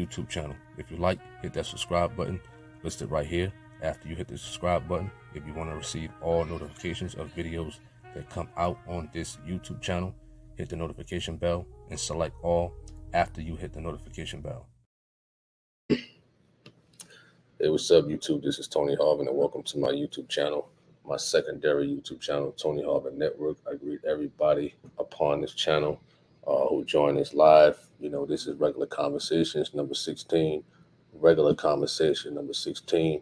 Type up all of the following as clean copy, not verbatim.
YouTube channel. If you like, hit that subscribe button listed right here. After you hit the subscribe button, if you want to receive all notifications of videos that come out on this YouTube channel, hit the notification bell and select all after you hit the notification bell. Hey, what's up, YouTube? This is Tony Harvin, and welcome to my YouTube channel, my secondary YouTube channel, Tony Harvin Network. I greet everybody upon this channel who join us live. You know, this is Regular Conversations number 16, Regular Conversation number 16.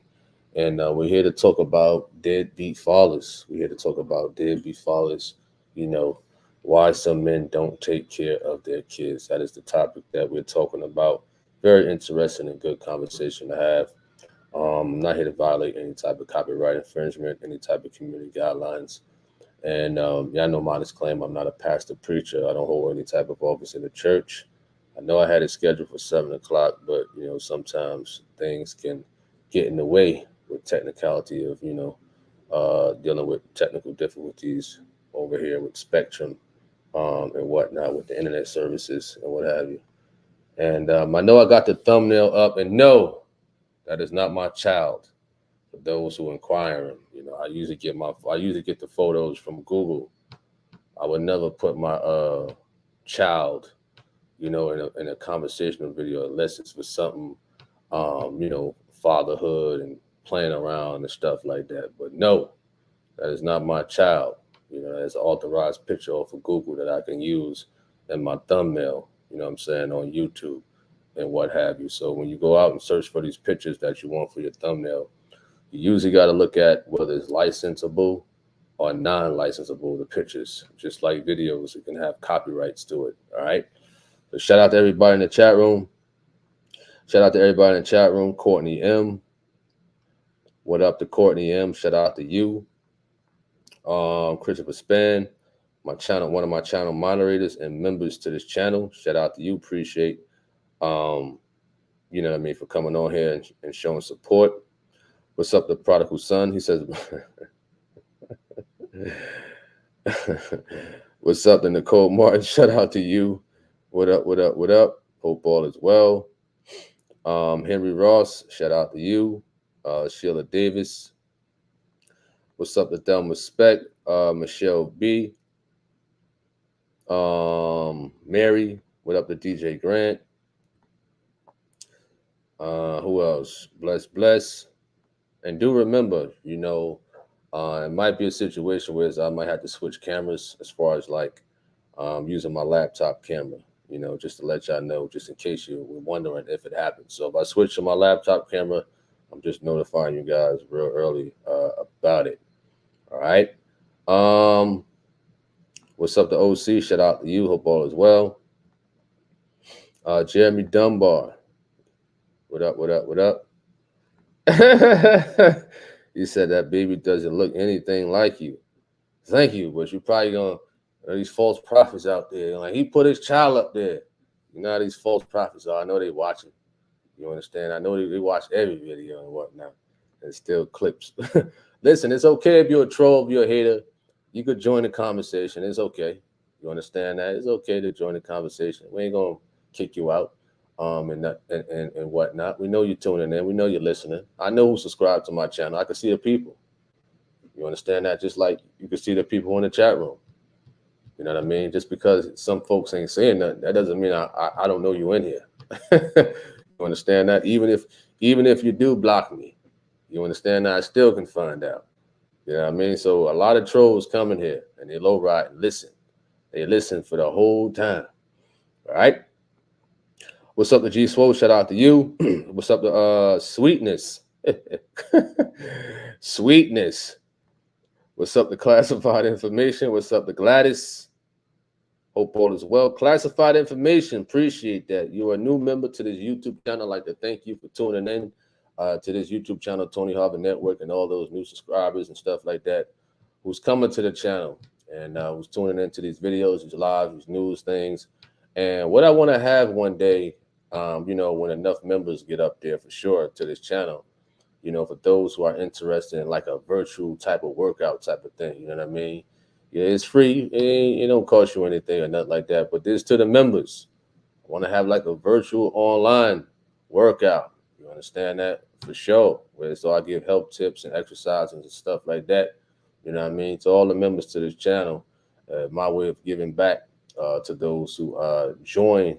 And we're here to talk about deadbeat fathers. We're here to talk about deadbeat fathers, you know, why some men don't take care of their kids. That is the topic that we're talking about. Very interesting and good conversation to have. I'm not here to violate any type of copyright infringement, any type of community guidelines. And y'all know my disclaimer, I'm not a pastor preacher. I don't hold any type of office in the church. I know I had it scheduled for 7 o'clock, but, you know, sometimes things can get in the way with technicality of, you know, dealing with technical difficulties over here with Spectrum and whatnot with the internet services and what have you. And I know I got the thumbnail up, and no, that is not my child. For those who are inquiring, you know, I usually get the photos from Google. I would never put my child, you know, in a conversational video unless it's for something, you know, fatherhood and playing around and stuff like that. But no, that is not my child. You know, that's an authorized picture off of Google that I can use in my thumbnail, you know what I'm saying, on YouTube and what have you. So when you go out and search for these pictures that you want for your thumbnail, you usually got to look at whether it's licensable or non-licensable, the pictures. Just like videos, it can have copyrights to it, all right? So shout out to everybody in the chat room. Shout out to everybody in the chat room. Courtney M. What up to Courtney M? Shout out to you. Christopher Span, my channel, one of my channel moderators and members to this channel. Shout out to you. Appreciate you know what I mean, for coming on here and showing support. What's up, the prodigal son? He says, what's up to Nicole Martin? Shout out to you. What up, what up, what up? Hope all is well. Henry Ross, shout out to you. Sheila Davis. What's up to Thelma Speck? Michelle B. Mary. What up to DJ Grant? Who else? Bless. And do remember, you know, it might be a situation where I might have to switch cameras as far as like using my laptop camera, you know, just to let y'all know, just in case you were wondering if it happens. So if I switch to my laptop camera, I'm just notifying you guys real early about it. All right. What's up to OC? Shout out to you. Hope all is well. Jeremy Dunbar. What up, what up, what up? You said that baby doesn't look anything like you. Thank you, but you're probably gonna these false prophets out there. Like, he put his child up there. You know how these false prophets are. I know they watching. You understand? I know they watch every video and whatnot. And still clips. Listen, it's okay if you're a troll, if you're a hater. You could join the conversation. It's okay. You understand that? It's okay to join the conversation. We ain't gonna kick you out. And whatnot. We know you're tuning in. We know you're listening. I know who subscribed to my channel. I can see the people. You understand that? Just like you can see the people in the chat room. You know what I mean? Just because some folks ain't saying nothing, that doesn't mean I don't know you in here. You understand that? Even if you do block me, you understand that I still can find out. You know what I mean? So a lot of trolls come in here and they low ride and listen. They listen for the whole time. All right. What's up to G Swole? Shout out to you. What's up to Sweetness? Sweetness. What's up to Classified Information? What's up to Gladys? Hope all is well. Classified Information. Appreciate that. You're a new member to this YouTube channel. I'd like to thank you for tuning in to this YouTube channel, Tony Harvin Network, and all those new subscribers and stuff like that who's coming to the channel and who's tuning into these videos, these live, these news things. And what I want to have one day, you know, when enough members get up there for sure to this channel, you know, for those who are interested in like a virtual type of workout type of thing, you know what I mean? Yeah, it's free. It don't cost you anything or nothing like that. But this to the members. I want to have like a virtual online workout. You understand that? For sure. So I give health tips and exercises and stuff like that. You know what I mean? To all the members to this channel, my way of giving back to those who join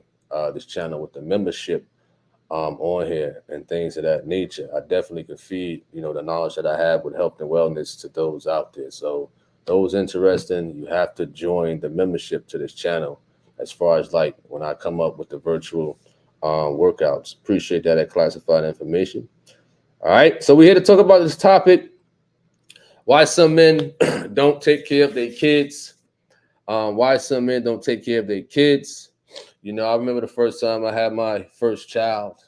this channel with the membership on here and things of that nature. I definitely can feed, the knowledge that I have with health and wellness to those out there. So those interested, you have to join the membership to this channel. As far as like when I come up with the virtual workouts, appreciate that at classified information. All right, so we're here to talk about this topic: why some men don't take care of their kids. Why some men don't take care of their kids. I remember the first time I had my first child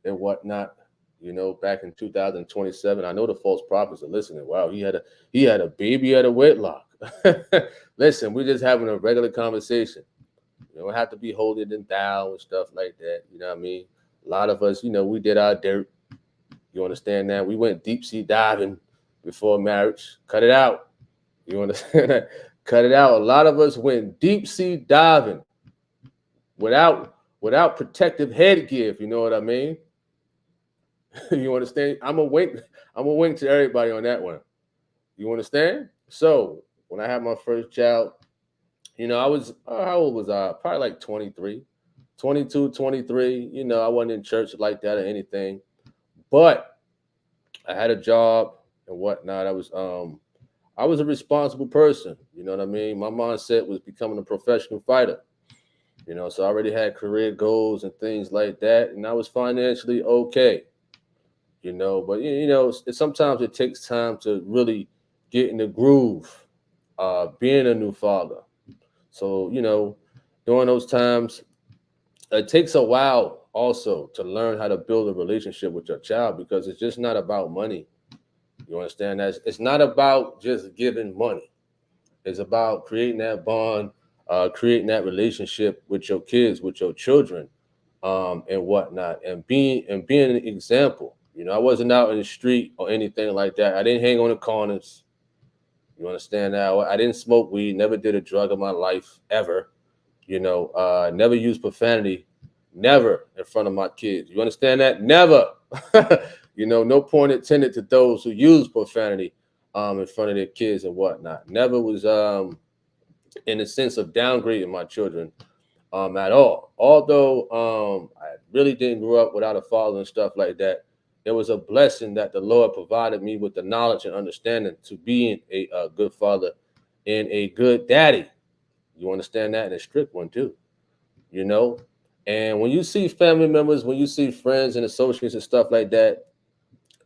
and whatnot, back in 2027. I know the false prophets are listening. Wow, he had a baby at a wedlock. Listen, we're just having a regular conversation. You don't have to be holier than thou and stuff like that. You know what I mean? A lot of us, we did our dirt. You understand that? We went deep sea diving before marriage. Cut it out. You understand that? Cut it out. A lot of us went deep sea diving without protective headgear, if you know what I mean. You understand? I'm a wink to everybody on that one. You understand? So when I had my first child, I was, how old was I? Probably like 23, 22, 23. I wasn't in church like that or anything, but I had a job and whatnot. I was a responsible person. You know what I mean? My mindset was becoming a professional fighter. So I already had career goals and things like that, and I was financially okay. But sometimes it takes time to really get in the groove, being a new father. So, during those times, it takes a while also to learn how to build a relationship with your child, because it's just not about money. You understand that? It's not about just giving money. It's about creating that bond, creating that relationship with your kids, with your children, and whatnot, and being an example. I wasn't out in the street or anything like that. I didn't hang on the corners. You understand that? I didn't smoke weed, never did a drug in my life, ever. Never used profanity, never in front of my kids. You understand that? Never. No point intended to those who use profanity in front of their kids and whatnot. Never was in the sense of downgrading my children at all. Although I really didn't grow up without a father and stuff like that, it was a blessing that the Lord provided me with the knowledge and understanding to being a good father and a good daddy. You understand that? And a strict one too, And when you see family members, when you see friends and associates and stuff like that,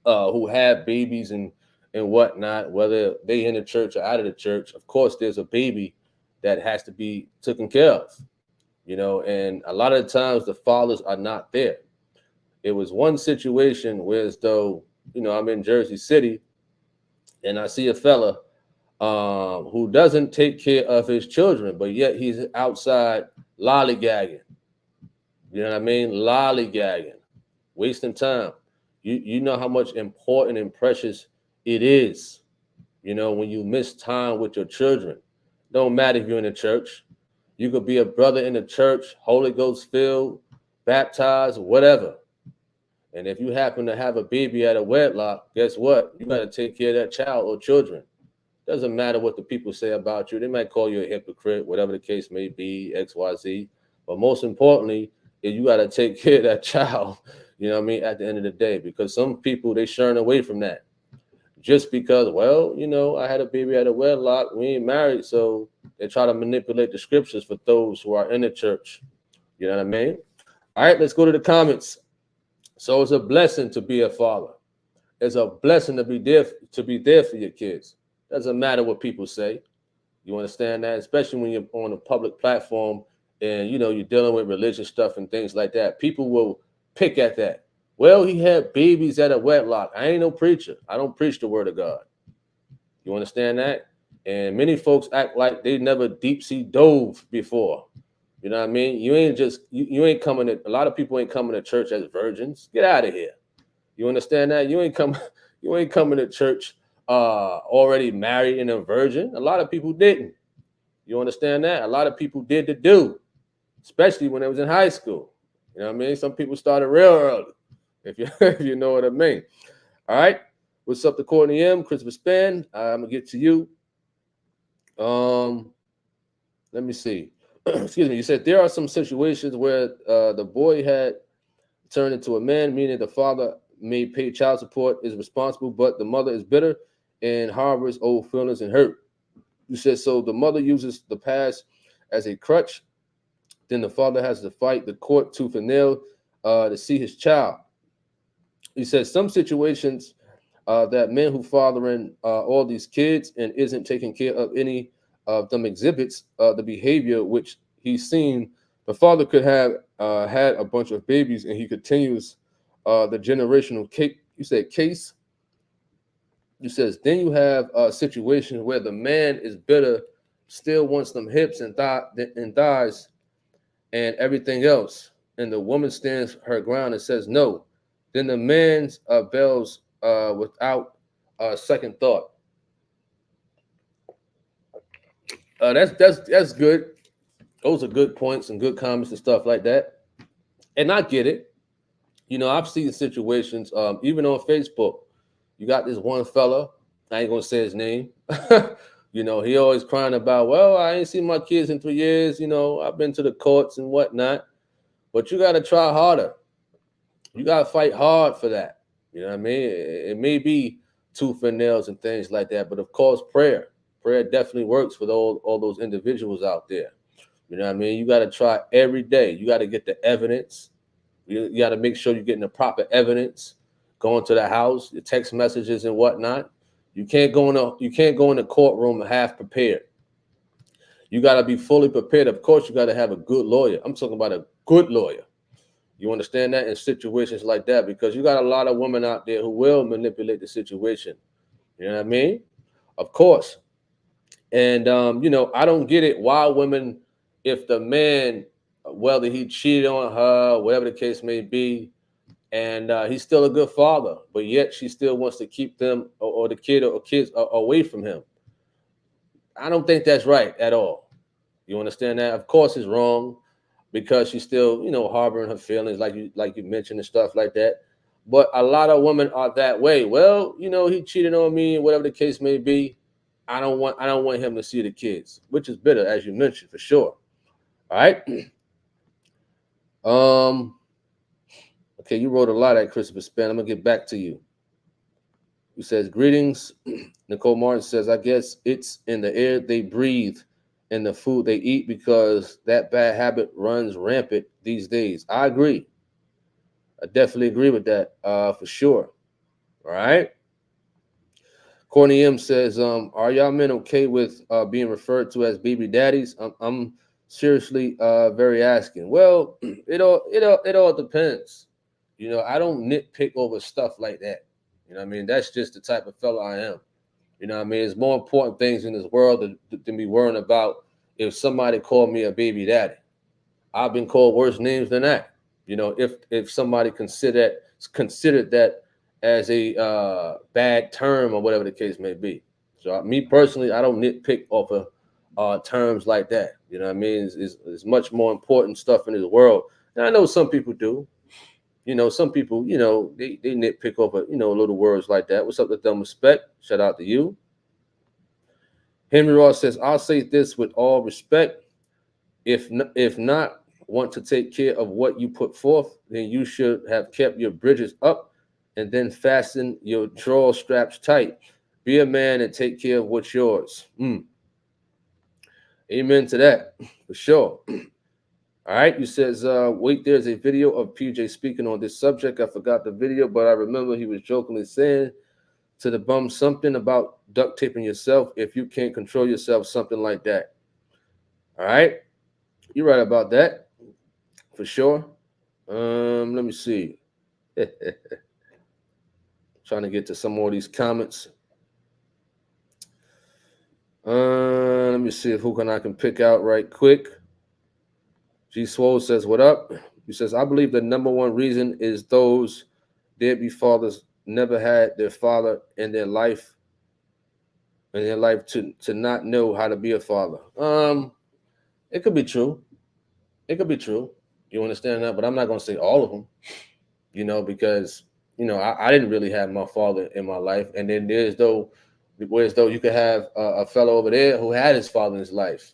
who have babies and whatnot, whether they in the church or out of the church, of course, there's a baby that has to be taken care of, and a lot of the times the fathers are not there. It was one situation where, as though, I'm in Jersey City and I see a fella who doesn't take care of his children, but yet he's outside lollygagging. You know what I mean? Lollygagging, wasting time. You know how much important and precious it is, when you miss time with your children. Don't matter if you're in the church. You could be a brother in the church, Holy Ghost filled, baptized, whatever. And if you happen to have a baby at a wedlock, guess what? You got to take care of that child or children. Doesn't matter what the people say about you. They might call you a hypocrite, whatever the case may be, X, Y, Z. But most importantly, is you got to take care of that child, at the end of the day. Because some people, they shun away from that. Just because, well, I had a baby at a wedlock. We ain't married. So they try to manipulate the scriptures for those who are in the church. You know what I mean? All right, let's go to the comments. So it's a blessing to be a father. It's a blessing to be there for your kids. Doesn't matter what people say. You understand that? Especially when you're on a public platform and, you're dealing with religious stuff and things like that. People will pick at that. Well, he had babies at a wedlock. I ain't no preacher. I don't preach the word of God. You understand that? And many folks act like they never deep sea dove before. You know what I mean? You ain't just, you ain't coming to, a lot of people ain't coming to church as virgins. Get out of here. You understand that? You ain't coming to church already married and a virgin. A lot of people didn't. You understand that? A lot of people did the do, especially when they was in high school. You know what I mean? Some people started real early. if you if you know what I mean. All right. What's up to Courtney M, Christopher Span? I'm gonna get to you. Let me see. Excuse me. You said there are some situations where the boy had turned into a man, meaning the father may pay child support, is responsible, but the mother is bitter and harbors old feelings and hurt. You said so the mother uses the past as a crutch, then the father has to fight the court tooth and nail to see his child. He says some situations that men who fathering all these kids and isn't taking care of any of them exhibits the behavior which he's seen. The father could have had a bunch of babies and he continues the generational cake. You said case. You says then you have situations where the man is bitter, still wants them hips and thighs and everything else, and the woman stands her ground and says no. Then the man bells without second thought. That's good. Those are good points and good comments and stuff like that. And I get it. You know, I've seen situations, even on Facebook. You got this one fella. I ain't gonna say his name. You know, he always crying about, well, I ain't seen my kids in 3 years. You know, I've been to the courts and whatnot. But you got to try harder. You got to fight hard for that. You know what I mean? It may be tooth and nails and things like that, but of course, prayer definitely works for all those individuals out there. You know what I mean? You got to try every day. You got to get the evidence. You got to make sure you're getting the proper evidence. Going to the house, your text messages and whatnot. You can't go in the courtroom half prepared. You got to be fully prepared. Of course, you got to have a good lawyer. I'm talking about a good lawyer. You understand that in situations like that, because you got a lot of women out there who will manipulate the situation. You know what I mean? Of course. And, you know, I don't get it. Why women, if the man, whether he cheated on her, whatever the case may be, and he's still a good father, but yet she still wants to keep them or the kid or kids away from him. I don't think that's right at all. You understand that? Of course it's wrong because she's still, you know, harboring her feelings like you mentioned and stuff like that. But a lot of women are that way. Well, you know, he cheated on me, whatever the case may be. I don't want him to see the kids, which is bitter, as you mentioned, for sure. All right. Okay, you wrote a lot at Christopher Span. I'm gonna get back to you. He says, greetings. Nicole Martin says, I guess it's in the air they breathe and the food they eat because that bad habit runs rampant these days. I agree. I definitely agree with that for sure. All right. Courtney M says, are y'all men okay with being referred to as baby daddies? I'm seriously very asking. Well, it all depends. You know, I don't nitpick over stuff like that. You know what I mean? That's just the type of fella I am. You know what I mean? There's more important things in this world than be worrying about if somebody called me a baby daddy. I've been called worse names than that. You know, if somebody considered that as a bad term or whatever the case may be. So me personally, I don't nitpick off of terms like that. You know what I mean? It's much more important stuff in this world. And I know some people do. You know, some people, you know, they nitpick over, you know, little words like that. What's up with them? Respect. Shout out to you. Henry Ross says, I'll say this with all respect. If not want to take care of what you put forth, then you should have kept your bridges up and then fasten your draw straps tight. Be a man and take care of what's yours. Amen to that, for sure. All right, you says, wait, there's a video of PJ speaking on this subject. I forgot the video, but I remember he was jokingly saying to the bum something about duct taping yourself if you can't control yourself, something like that. All right, you're right about that, for sure. Let me see. Trying to get to some more of these comments. Let me see if I can pick out right quick. G Swole says, what up? He says, I believe the number one reason is those deadbeat fathers never had their father in their life to not know how to be a father. It could be true. It could be true. You understand that? But I'm not going to say all of them. because I didn't really have my father in my life, and then whereas though you could have a fellow over there who had his father in his life,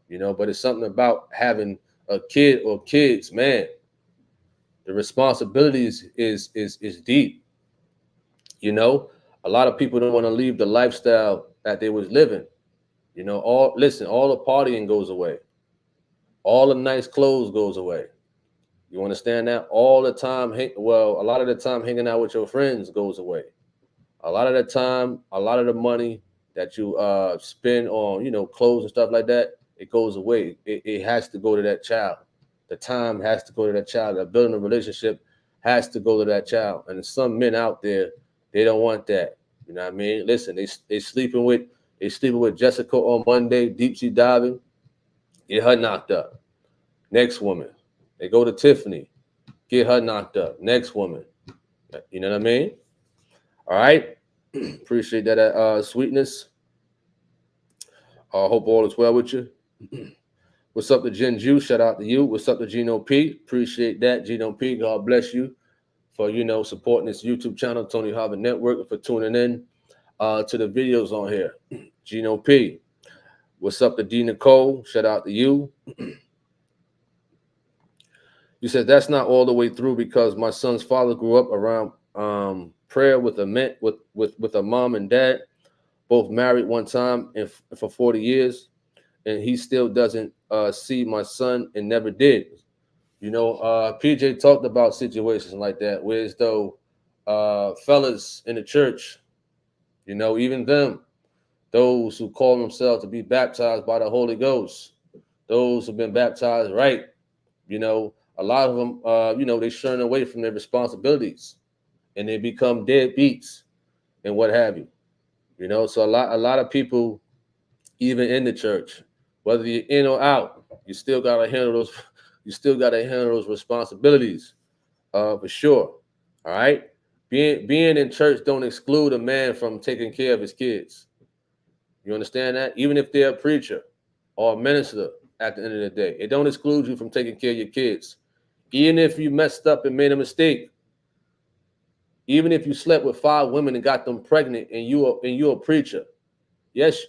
but it's something about having a kid or kids, man. The responsibilities is deep. A lot of people don't want to leave the lifestyle that they was living. All the partying goes away, all the nice clothes goes away. You understand that? All the time, a lot of the time hanging out with your friends goes away. A lot of the time, a lot of the money that you spend on, clothes and stuff like that, it goes away. It has to go to that child. The time has to go to that child. That building a relationship has to go to that child. And some men out there, they don't want that. You know what I mean? Listen, they sleeping with Jessica on Monday, deep sea diving, get her knocked up. Next woman, they go to Tiffany, get her knocked up. Next woman, you know what I mean? All right. Appreciate that sweetness. I hope all is well with you. What's up to Jen Ju? Shout out to you. What's up to Gino P? Appreciate that, Gino P. God bless you for supporting this YouTube channel, Tony Harvin Network, and for tuning in to the videos on here. Gino P. What's up to D Nicole? Shout out to you. You said that's not all the way through because my son's father grew up around prayer with a mom and dad, both married one time and for 40 years, and he still doesn't see my son and never did. PJ talked about situations like that, whereas though fellas in the church, even them, those who call themselves to be baptized by the Holy Ghost, those who've been baptized right, a lot of them, they shun away from their responsibilities and they become deadbeats and what have you. So a lot of people, even in the church, whether you're in or out, you still gotta handle those. You still gotta handle those responsibilities, for sure. All right, being in church don't exclude a man from taking care of his kids. You understand that? Even if they're a preacher or a minister, at the end of the day, it don't exclude you from taking care of your kids. Even if you messed up and made a mistake, even if you slept with 5 women and got them pregnant, and you're a preacher, yes,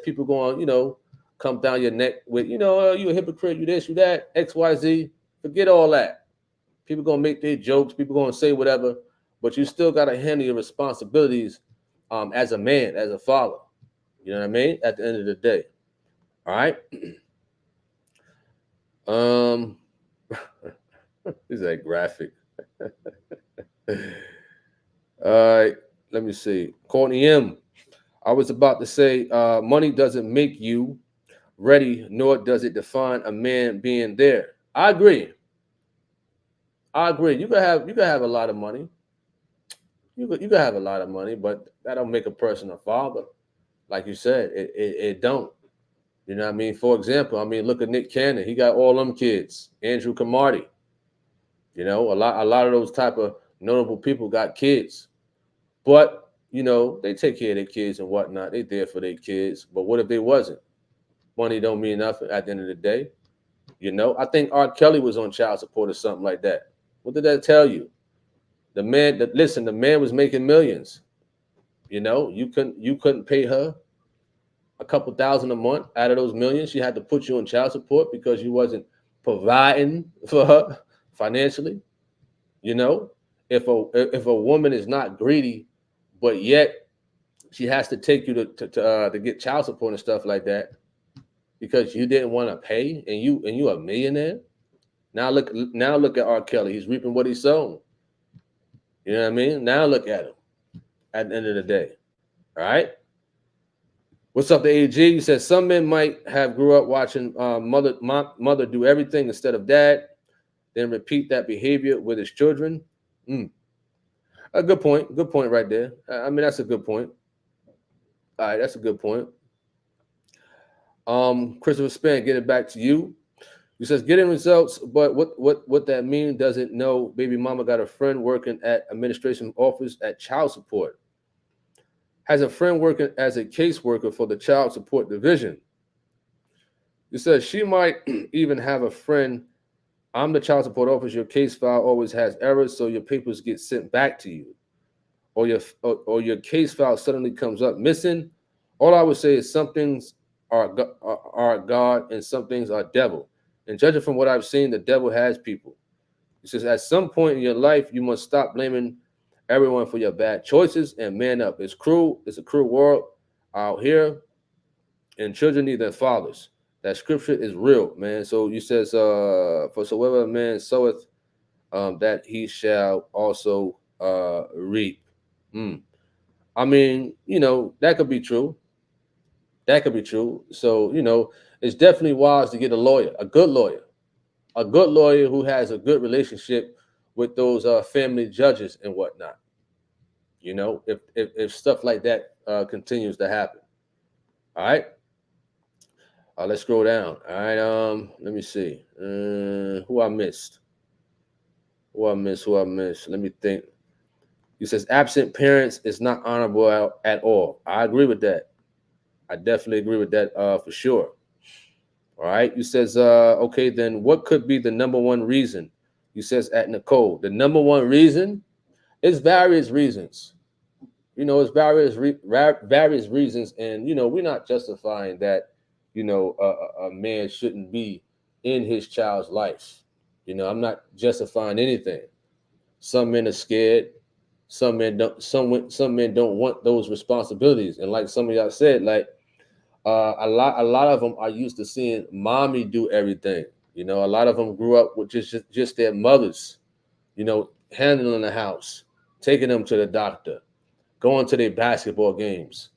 people going, come down your neck with, you a hypocrite, you this, you that, XYZ. Forget all that. People gonna make their jokes, people gonna say whatever, but you still gotta handle your responsibilities as a man, as a father. You know what I mean? At the end of the day. All right. This is a graphic. All right, let me see. Courtney M. I was about to say, money doesn't make you ready, nor does it define a man being there. I agree. You can have a lot of money. You can have a lot of money, but that don't make a person a father. Like you said, it don't. You know what I mean? For example, look at Nick Cannon. He got all them kids. Andrew Camardi. A lot of those type of notable people got kids. But, they take care of their kids and whatnot. They there for their kids. But what if they wasn't? Money don't mean nothing at the end of the day. I think R. Kelly was on child support or something like that. What did that tell you? The man was making millions. You couldn't pay her a couple thousand a month out of those millions. She had to put you on child support because you wasn't providing for her financially. If a woman is not greedy, but yet she has to take you to get child support and stuff like that because you didn't want to pay, and you a millionaire. Now look at R. Kelly. He's reaping what he's sown. You know what I mean? Now look at him at the end of the day. All right. What's up to AG? You said some men might have grew up watching mother do everything instead of dad, then repeat that behavior with his children. A good point. Good point right there. That's a good point. All right, that's a good point. Christopher Span, getting back to you. He says getting results, but what that mean doesn't know. Baby mama got a friend working at administration office at child support. Has a friend working as a caseworker for the child support division. He says she might even have a friend I'm the child support office. Your case file always has errors, so your papers get sent back to you, or your case file suddenly comes up missing. All I would say is some things are God and some things are devil. And judging from what I've seen, the devil has people. It says at some point in your life, you must stop blaming everyone for your bad choices and man up. It's cruel. It's a cruel world out here, and children need their fathers. That scripture is real, man. So you says, for so whatever a man soweth, that he shall also reap. Mm. I mean, that could be true. That could be true. So, it's definitely wise to get a lawyer, a good lawyer who has a good relationship with those family judges and whatnot. If stuff like that continues to happen. All right. Let's scroll down. All right. Let me see. Who I missed? Who I missed? Let me think. He says absent parents is not honorable at all. I agree with that. I definitely agree with that for sure. All right. You says, okay, then what could be the number one reason? You says at Nicole, the number one reason is various reasons. It's various reasons, and we're not justifying that. A man shouldn't be in his child's life. I'm not justifying anything. Some men are scared. Some men don't. Some men don't want those responsibilities, and like some of y'all said, like a lot of them are used to seeing mommy do everything. A lot of them grew up with just their mothers. Handling the house, taking them to the doctor, going to their basketball games,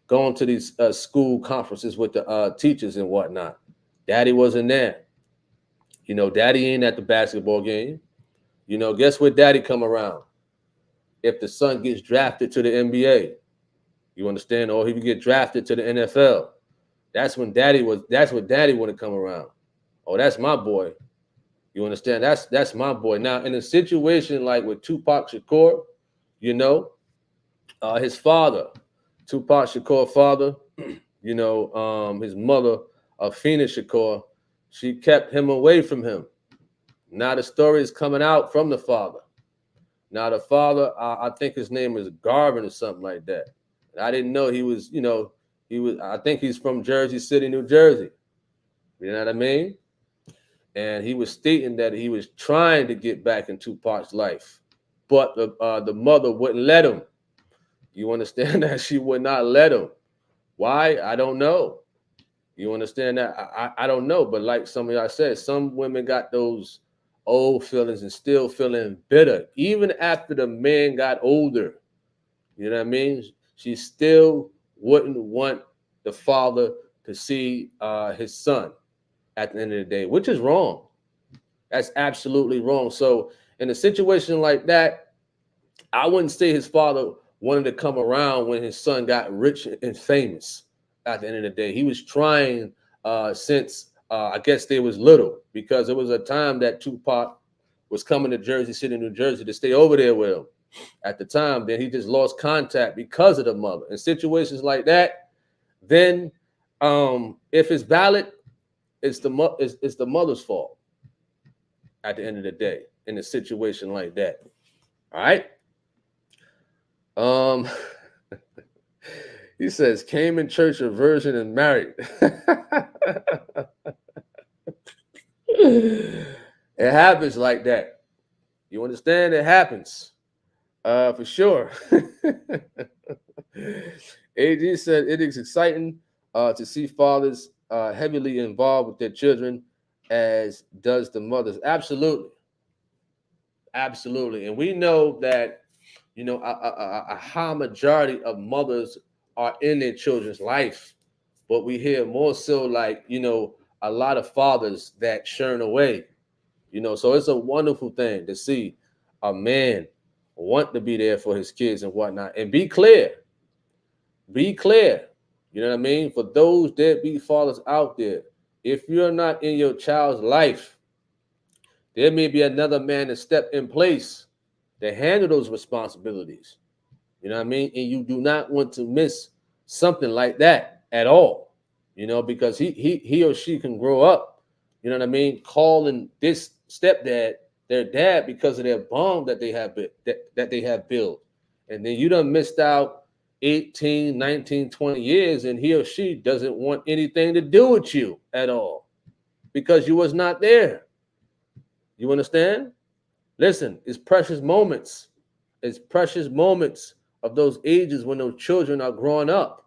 going to these school conferences with the teachers and whatnot. Daddy wasn't there. Daddy ain't at the basketball game. Guess what daddy come around? If the son gets drafted to the NBA, you understand? Or he would get drafted to the NFL. That's when daddy would come around. Oh, that's my boy. You understand? That's my boy. Now, in a situation like with Tupac Shakur, his father, Tupac Shakur father, his mother, Afina Shakur, she kept him away from him. Now the story is coming out from the father. Now the father, I think his name is Garvin or something like that. I didn't know he was, I think he's from Jersey City, New Jersey. You know what I mean? And he was stating that he was trying to get back in Tupac's life, but the mother wouldn't let him. You understand that? She would not let him. Why? I don't know. You understand that? I don't know. But like some of y'all said, some women got those old feelings and still feeling bitter, even after the man got older. You know what I mean? She still wouldn't want the father to see his son at the end of the day, which is wrong. That's absolutely wrong. So in a situation like that, I wouldn't say his father wanted to come around when his son got rich and famous. At the end of the day, he was trying since I guess they was little, because it was a time that Tupac was coming to Jersey City, New Jersey to stay over there with him. At the time, then he just lost contact because of the mother. In situations like that, then if it's valid, it's the mother's fault. At the end of the day, in a situation like that, all right. He says came in church a virgin and married. It happens like that. You understand? It happens. For sure. AG said it is exciting to see fathers heavily involved with their children, as does the mothers. Absolutely. Absolutely. And we know that, a high majority of mothers are in their children's life, but we hear more so like, a lot of fathers that churn away, so it's a wonderful thing to see a man want to be there for his kids and whatnot. And be clear, you know what I mean? For those deadbeat fathers out there, if you're not in your child's life, there may be another man to step in place to handle those responsibilities. You know what I mean? And you do not want to miss something like that at all, because he or she can grow up, you know what I mean, calling this stepdad, their dad, because of their bond that they have that they have built. And then you done missed out 18, 19, 20 years, and he or she doesn't want anything to do with you at all because you was not there. You understand? Listen, it's precious moments. It's precious moments of those ages when those children are growing up.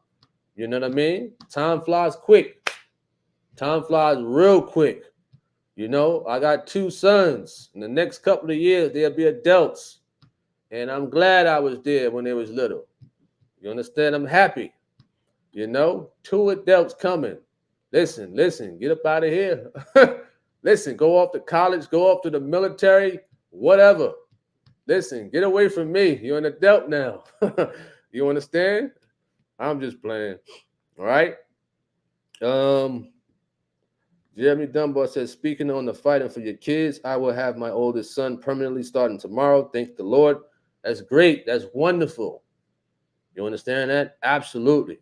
You know what I mean? Time flies quick. Time flies real quick. You know, I got 2 sons. In the next couple of years, they'll be adults. And I'm glad I was there when they was little. You understand? I'm happy. You know, 2 adults coming. Listen, get up out of here. Listen, go off to college, go off to the military, whatever. Listen, get away from me. You're an adult now. You understand? I'm just playing. All right. Jeremy Dunbar says, speaking on the fighting for your kids, I will have my oldest son permanently starting tomorrow. Thank the Lord. That's great. That's wonderful. You understand that? Absolutely.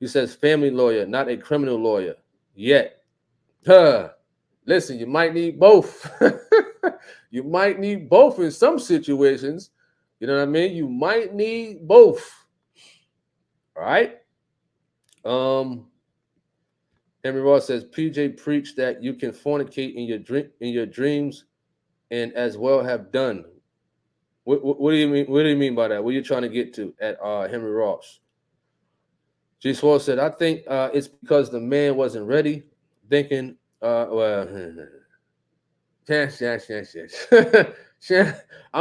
He says, family lawyer, not a criminal lawyer yet. Listen, you might need both. You might need both in some situations. You know what I mean? You might need both. All right. Henry Ross says, PJ preached that you can fornicate in your dreams, and as well have done. What do you mean? What do you mean by that? What are you trying to get to at Henry Ross? G. Swall said, I think it's because the man wasn't ready, thinking, I'm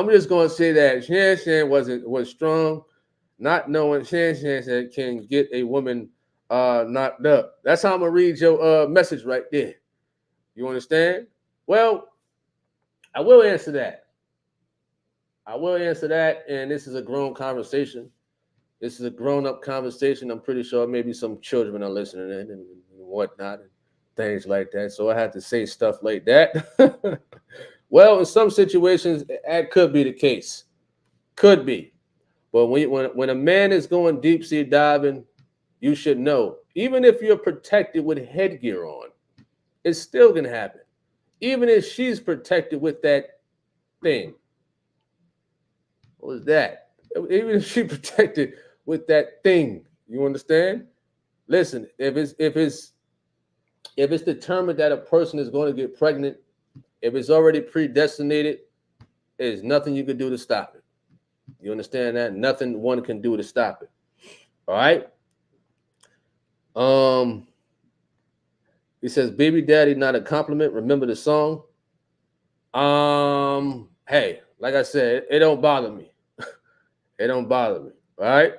just gonna say that Shan was strong, not knowing Shan can get a woman knocked up. That's how I'm gonna read your message right there. You understand? Well, I will answer that. And this is a grown conversation. This is a grown-up conversation. I'm pretty sure maybe some children are listening in and whatnot and things like that. So I have to say stuff like that. Well, in some situations, that could be the case. Could be. But when a man is going deep sea diving, you should know, even if you're protected with headgear on, it's still going to happen. Even if she's protected with that thing. What was that? Even if she's protected with that thing, you understand? Listen, if it's determined that a person is going to get pregnant, if it's already predestinated, there's nothing you can do to stop it. You understand that? Nothing one can do to stop it. All right. He says, "Baby daddy, not a compliment. Remember the song." Hey, like I said, it don't bother me. It don't bother me. All right.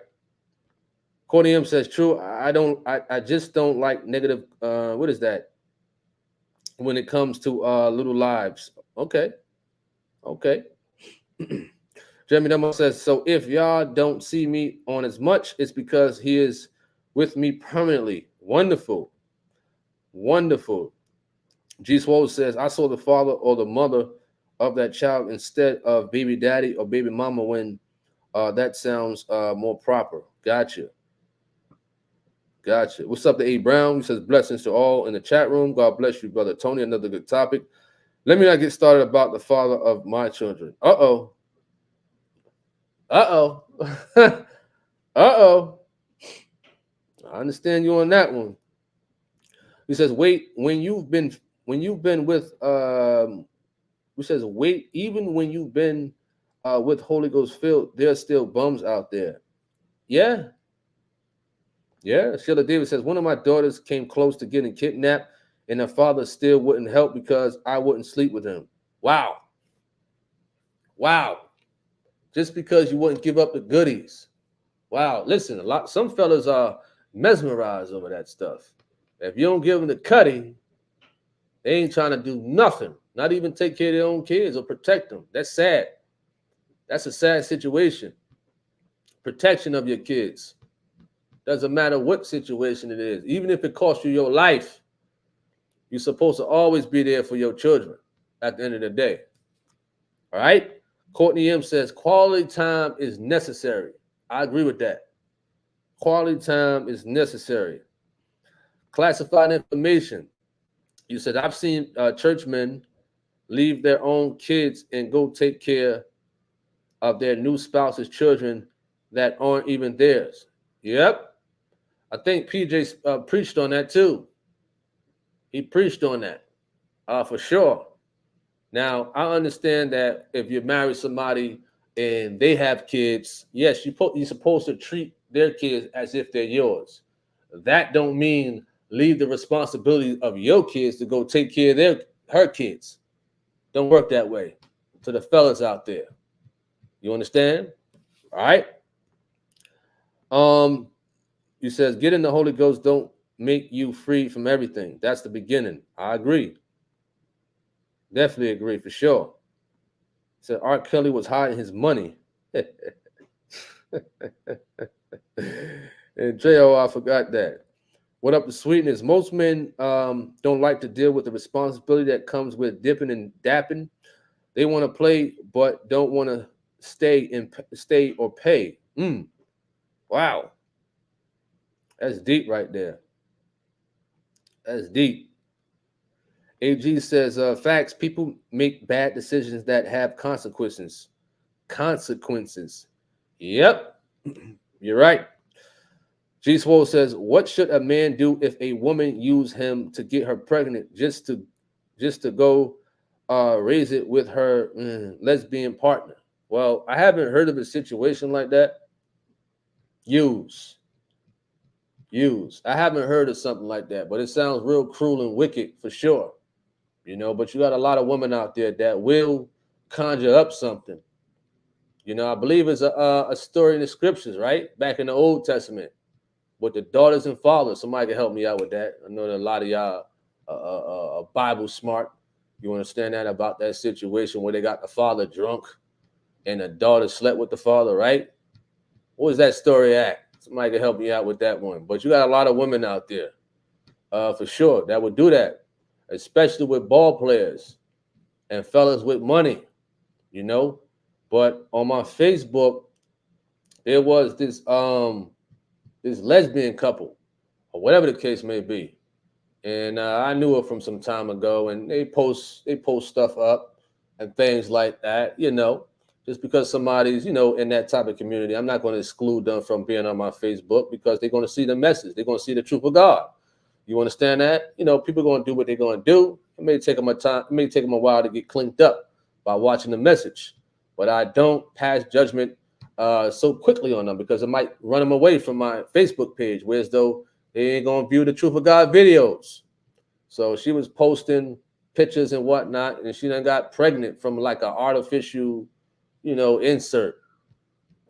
Courtney M says, "True. I just don't like negative. What is that? When it comes to little lives." Okay. Jeremy Dunbar says, "So if y'all don't see me on as much, it's because he is with me permanently." Wonderful. G. Swole says, "I saw the father or the mother of that child instead of baby daddy or baby mama when that sounds more proper." Gotcha. What's up to A. Brown? He says, "Blessings to all in the chat room. God bless you, Brother Tony." Another good topic. Let me not get started about the father of my children. Uh-oh. I understand you on that one. He says, "Wait, when you've been with he says, wait, even when you've been with Holy Ghost filled, there's still bums out there." Yeah. Sheila Davis says, "One of my daughters came close to getting kidnapped, and her father still wouldn't help because I wouldn't sleep with him." Wow. Just because you wouldn't give up the goodies. Wow. Listen, some fellas are mesmerized over that stuff. If you don't give them the cutty, they ain't trying to do nothing, not even take care of their own kids or protect them. That's sad. That's a sad situation. Protection of your kids. Doesn't matter what situation it is. Even if it costs you your life, you're supposed to always be there for your children at the end of the day. All right? Courtney M says, "Quality time is necessary." I agree with that. Quality time is necessary. Classified information. You said, "I've seen churchmen leave their own kids and go take care of their new spouse's children that aren't even theirs. Yep. I think PJ preached on that too. He preached on that for sure. Now, I understand that if you marry somebody and they have kids, yes, you're supposed to treat their kids as if they're yours. That don't mean leave the responsibility of your kids to go take care of her kids. Don't work that way. To the fellas out there, you understand? All right. You says getting the Holy Ghost don't make you free from everything. That's the beginning. I agree. Definitely agree for sure. Said R. Kelly was hiding his money. And J.O., I forgot that. What up to sweetness? Most men don't like to deal with the responsibility that comes with dipping and dapping. They want to play, but don't want to stay or pay. Wow. That's deep right there. That's deep. AG says, facts, people make bad decisions that have consequences. Yep. You're right. G Swole says, what should a man do if a woman use him to get her pregnant just to go raise it with her lesbian partner? Well, I haven't heard of a situation like that. Use. I haven't heard of something like that, but it sounds real cruel and wicked for sure. But you got a lot of women out there that will conjure up something. I believe it's a story in the scriptures, right? Back in the Old Testament with the daughters and fathers. Somebody can help me out with that. I know that a lot of y'all are Bible smart. You understand that about that situation where they got the father drunk and the daughter slept with the father, right? What was that story at? Somebody can help me out with that one. But you got a lot of women out there, for sure, that would do that, especially with ball players and fellas with money, But on my Facebook, there was this lesbian couple, or whatever the case may be, and I knew her from some time ago. And they post stuff up and things like that, Just because somebody's, in that type of community, I'm not going to exclude them from being on my Facebook because they're going to see the message. They're going to see the truth of God. You understand that? People are going to do what they're going to do. It may take them a while to get cleaned up by watching the message, but I don't pass judgment so quickly on them because it might run them away from my Facebook page, whereas though they ain't going to view the truth of God videos. So she was posting pictures and whatnot, and she done got pregnant from like an artificial, insert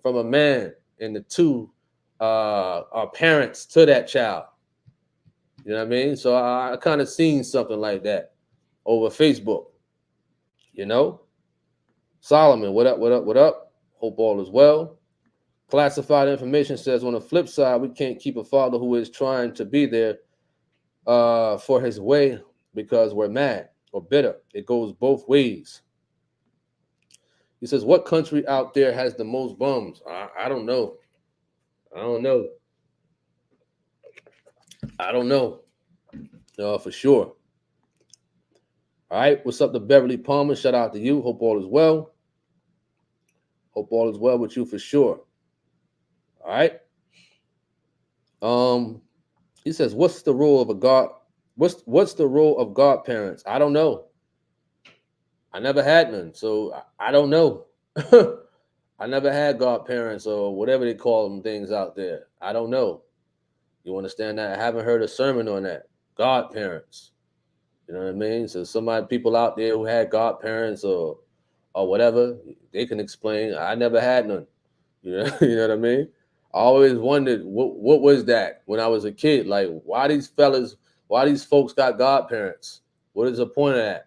from a man, and the two are parents to that child. You know what I mean? So I kind of seen something like that over Facebook. Solomon, what up? Hope all is well. Classified information says on the flip side, we can't keep a father who is trying to be there for his way because we're mad or bitter. It goes both ways. He says, what country out there has the most bums? I don't know. I don't know. For sure. All right. What's up to Beverly Palmer? Shout out to you. Hope all is well. Hope all is well with you for sure. All right. He says, what's the role of godparents? I don't know. I never had none, so I don't know. I never had godparents or whatever they call them things out there. I don't know. You understand that? I haven't heard a sermon on that. Godparents. You know what I mean? So people out there who had godparents or whatever, they can explain. I never had none. You know what I mean? I always wondered what was that when I was a kid? Like, why these folks got godparents? What is the point of that?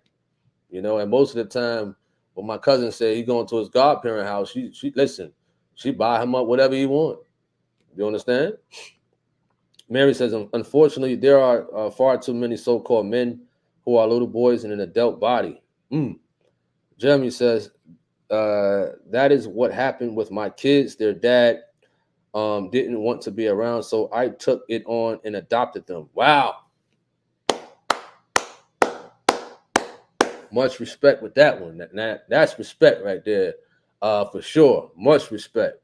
And most of the time, when my cousin said he going to his godparent house, she buy him up whatever he want. You understand? Mary says, unfortunately, there are far too many so-called men who are little boys in an adult body. Jeremy says, that is what happened with my kids. Their dad didn't want to be around, so I took it on and adopted them. Wow. Much respect with that one. That's respect right there, for sure. Much respect.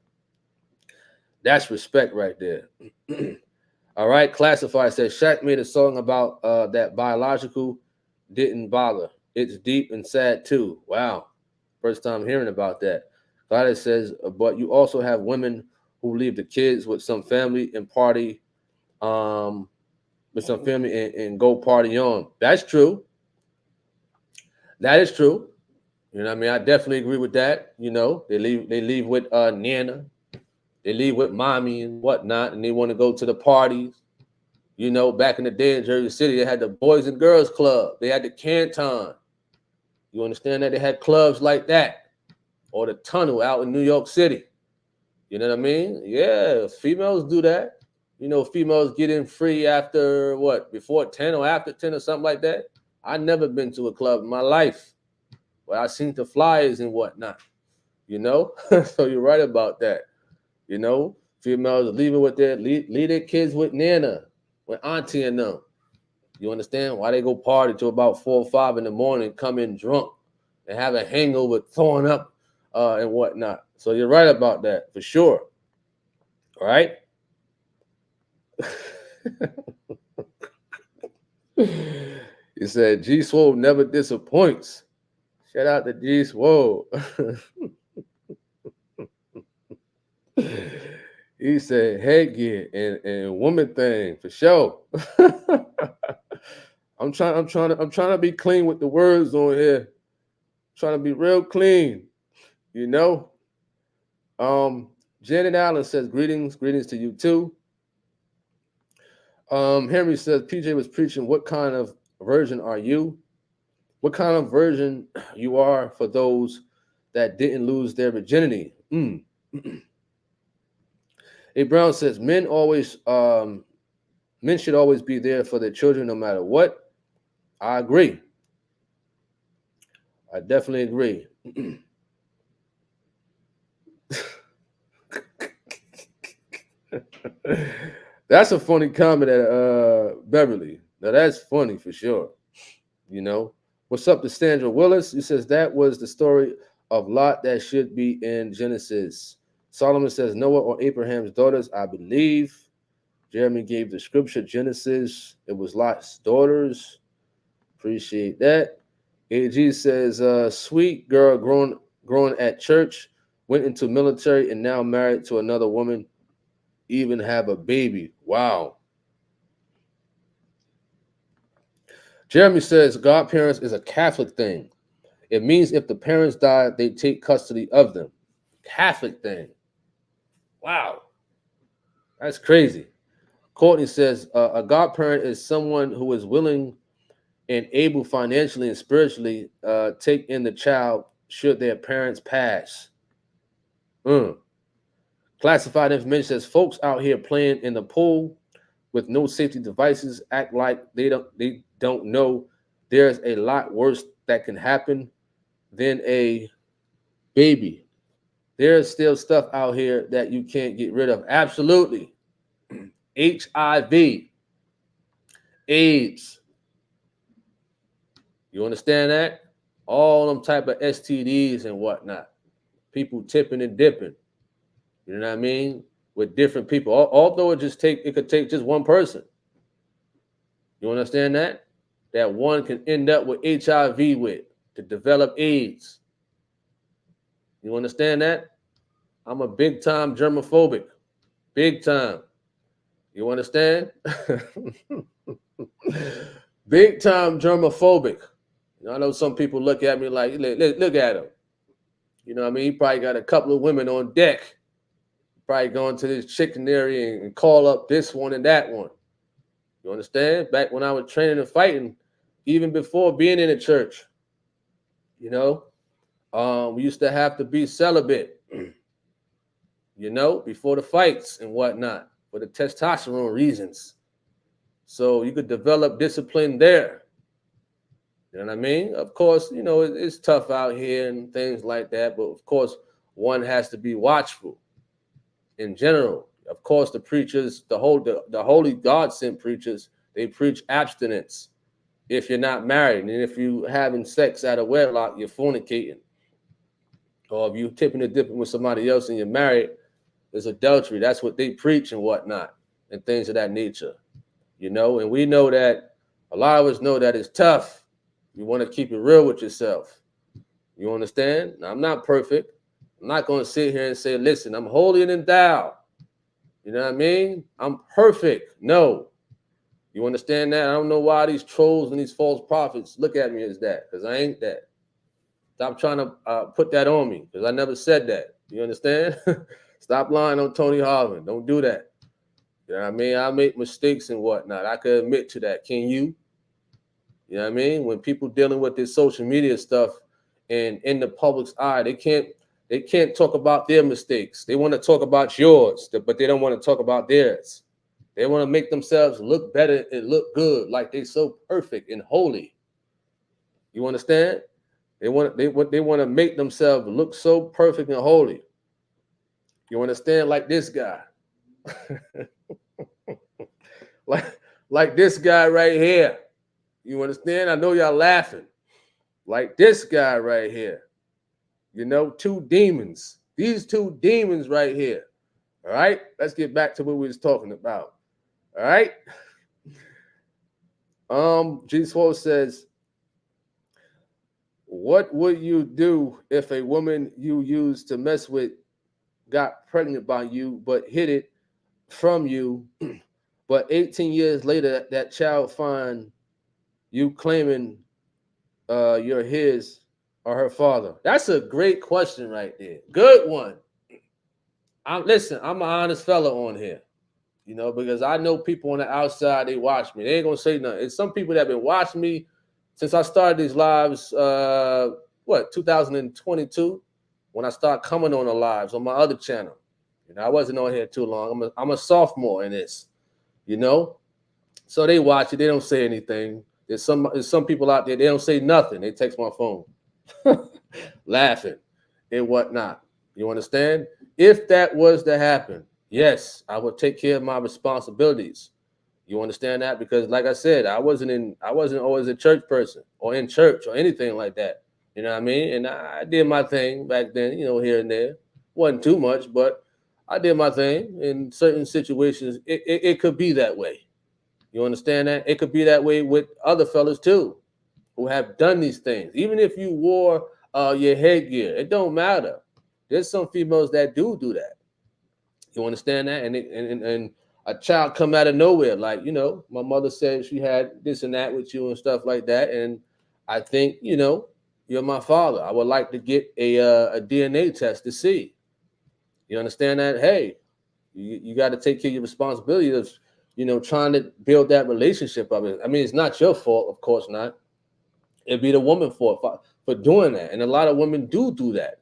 That's respect right there. All right. Classified says Shaq made a song about that biological didn't bother. It's deep and sad too. Wow. First time hearing about that. Gladys says, but you also have women who leave the kids with some family and party, with some family and go party on. That's true. That is true. You know what I mean? I definitely agree with that. You know, they leave with Nana, they leave with mommy and whatnot, and they want to go to the parties. You know, back in the day in Jersey City, they had the Boys and Girls Club. They had the Canton. You understand that? They had clubs like that. Or the Tunnel out in New York City. You know what I mean? Yeah, females do that. You know, females get in free after what? Before 10 or after 10 or something like that. I never been to a club in my life. Well, I seen the flyers and whatnot. You know? So you're right about that. You know, females leave their kids with Nana, with auntie and them. You understand? Why they go party till about 4 or 5 in the morning, come in drunk and have a hangover, throwing up and whatnot. So you're right about that for sure. All right. You said G Swole never disappoints. Shout out to G Swole. He said headgear and woman thing for sure. I'm trying to be clean with the words on here. Trying to be real clean, you know. Janet Allen says greetings to you too. Henry says PJ was preaching. What kind of virgin are you? What kind of virgin you are for those that didn't lose their virginity? A Brown says men should always be there for their children no matter what. I agree. I definitely agree. That's a funny comment at Beverly. Now that's funny for sure. You know. What's up to Sandra Willis? He says that was the story of Lot that should be in Genesis. Solomon says Noah or Abraham's daughters, I believe. Jeremy gave the scripture Genesis. It was Lot's daughters. Appreciate that. AG says, sweet girl grown at church, went into military and now married to another woman, even have a baby. Wow. Jeremy says godparents is a Catholic thing. It means if the parents die, they take custody of them. Catholic thing. Wow. That's crazy. Courtney says a godparent is someone who is willing and able financially and spiritually take in the child should their parents pass. Classified information says folks out here playing in the pool with no safety devices act like they don't know there's a lot worse that can happen than a baby. There's still stuff out here that you can't get rid of. Absolutely. HIV, AIDS. You understand that? All them type of STDs and whatnot. People tipping and dipping. You know what I mean? With different people. Although it could take just one person. You understand that? That one can end up with HIV to develop AIDS. You understand that? I'm a big time germophobic. Big time. You understand? Big time germophobic. You know, I know some people look at me like, look at him. You know what I mean? He probably got a couple of women on deck. Probably going to this chicken area and call up this one and that one. You understand? Back when I was training and fighting, even before being in the church, you know, we used to have to be celibate, you know, before the fights and whatnot for the testosterone reasons. So you could develop discipline there. You know what I mean? Of course, you know, it's tough out here and things like that. But of course, one has to be watchful in general. Of course, the preachers, the holy God-sent preachers, they preach abstinence. if you're not married. And if you having sex out of wedlock, you're fornicating. Or if you tipping and dipping with somebody else and you're married, it's adultery. That's what they preach and whatnot, and things of that nature. And we know that a lot of us know that it's tough. You want to keep it real with yourself. You understand? Now, I'm not perfect. I'm not going to sit here and say, listen, I'm holier than thou. You know what I mean? I'm perfect. No. You understand that? I don't know why these trolls and these false prophets look at me as that, because I ain't that. Stop trying to put that on me, because I never said that. You understand? Stop lying on Tony Harvin. Don't do that. You know what I mean? I make mistakes and whatnot. I can admit to that. Can you? You know what I mean? When people dealing with this social media stuff and in the public's eye, they can't talk about their mistakes. They want to talk about yours, but they don't want to talk about theirs. They want to make themselves look better and look good, like they're so perfect and holy. You understand? They want to make themselves look so perfect and holy. You understand? Like this guy. like this guy right here. You understand? I know y'all laughing. Like this guy right here. Two demons. These two demons right here. All right? Let's get back to what we was talking about. All right? G4 says, what would you do if a woman you used to mess with got pregnant by you but hid it from you, but 18 years later that child find you claiming you're his or her father? That's a great question right there. Good one. Listen, I'm an honest fella on here, because I know people on the outside, they watch me. They ain't gonna say nothing. It's some people that have been watching me since I started these lives, 2022, when I started coming on the lives on my other channel. I wasn't on here too long. I'm a sophomore in this, So they watch it. They don't say anything. There's some people out there, they don't say nothing. They text my phone, laughing and whatnot. You understand? If that was to happen, yes, I would take care of my responsibilities. You understand that? Because like I said, I wasn't always a church person or in church or anything like that. You know what I mean? And I did my thing back then, here and there. Wasn't too much, but I did my thing. In certain situations, it could be that way. You understand that? It could be that way with other fellas too, who have done these things. Even if you wore your headgear, it don't matter. There's some females that do that. You understand that? And a child come out of nowhere, like, my mother said she had this and that with you and stuff like that. And I think, you're my father. I would like to get a DNA test to see. You understand that? Hey, you got to take care of your responsibility of, trying to build that relationship of it. I mean, it's not your fault, of course not. It'd be the woman's fault for doing that. And a lot of women do that.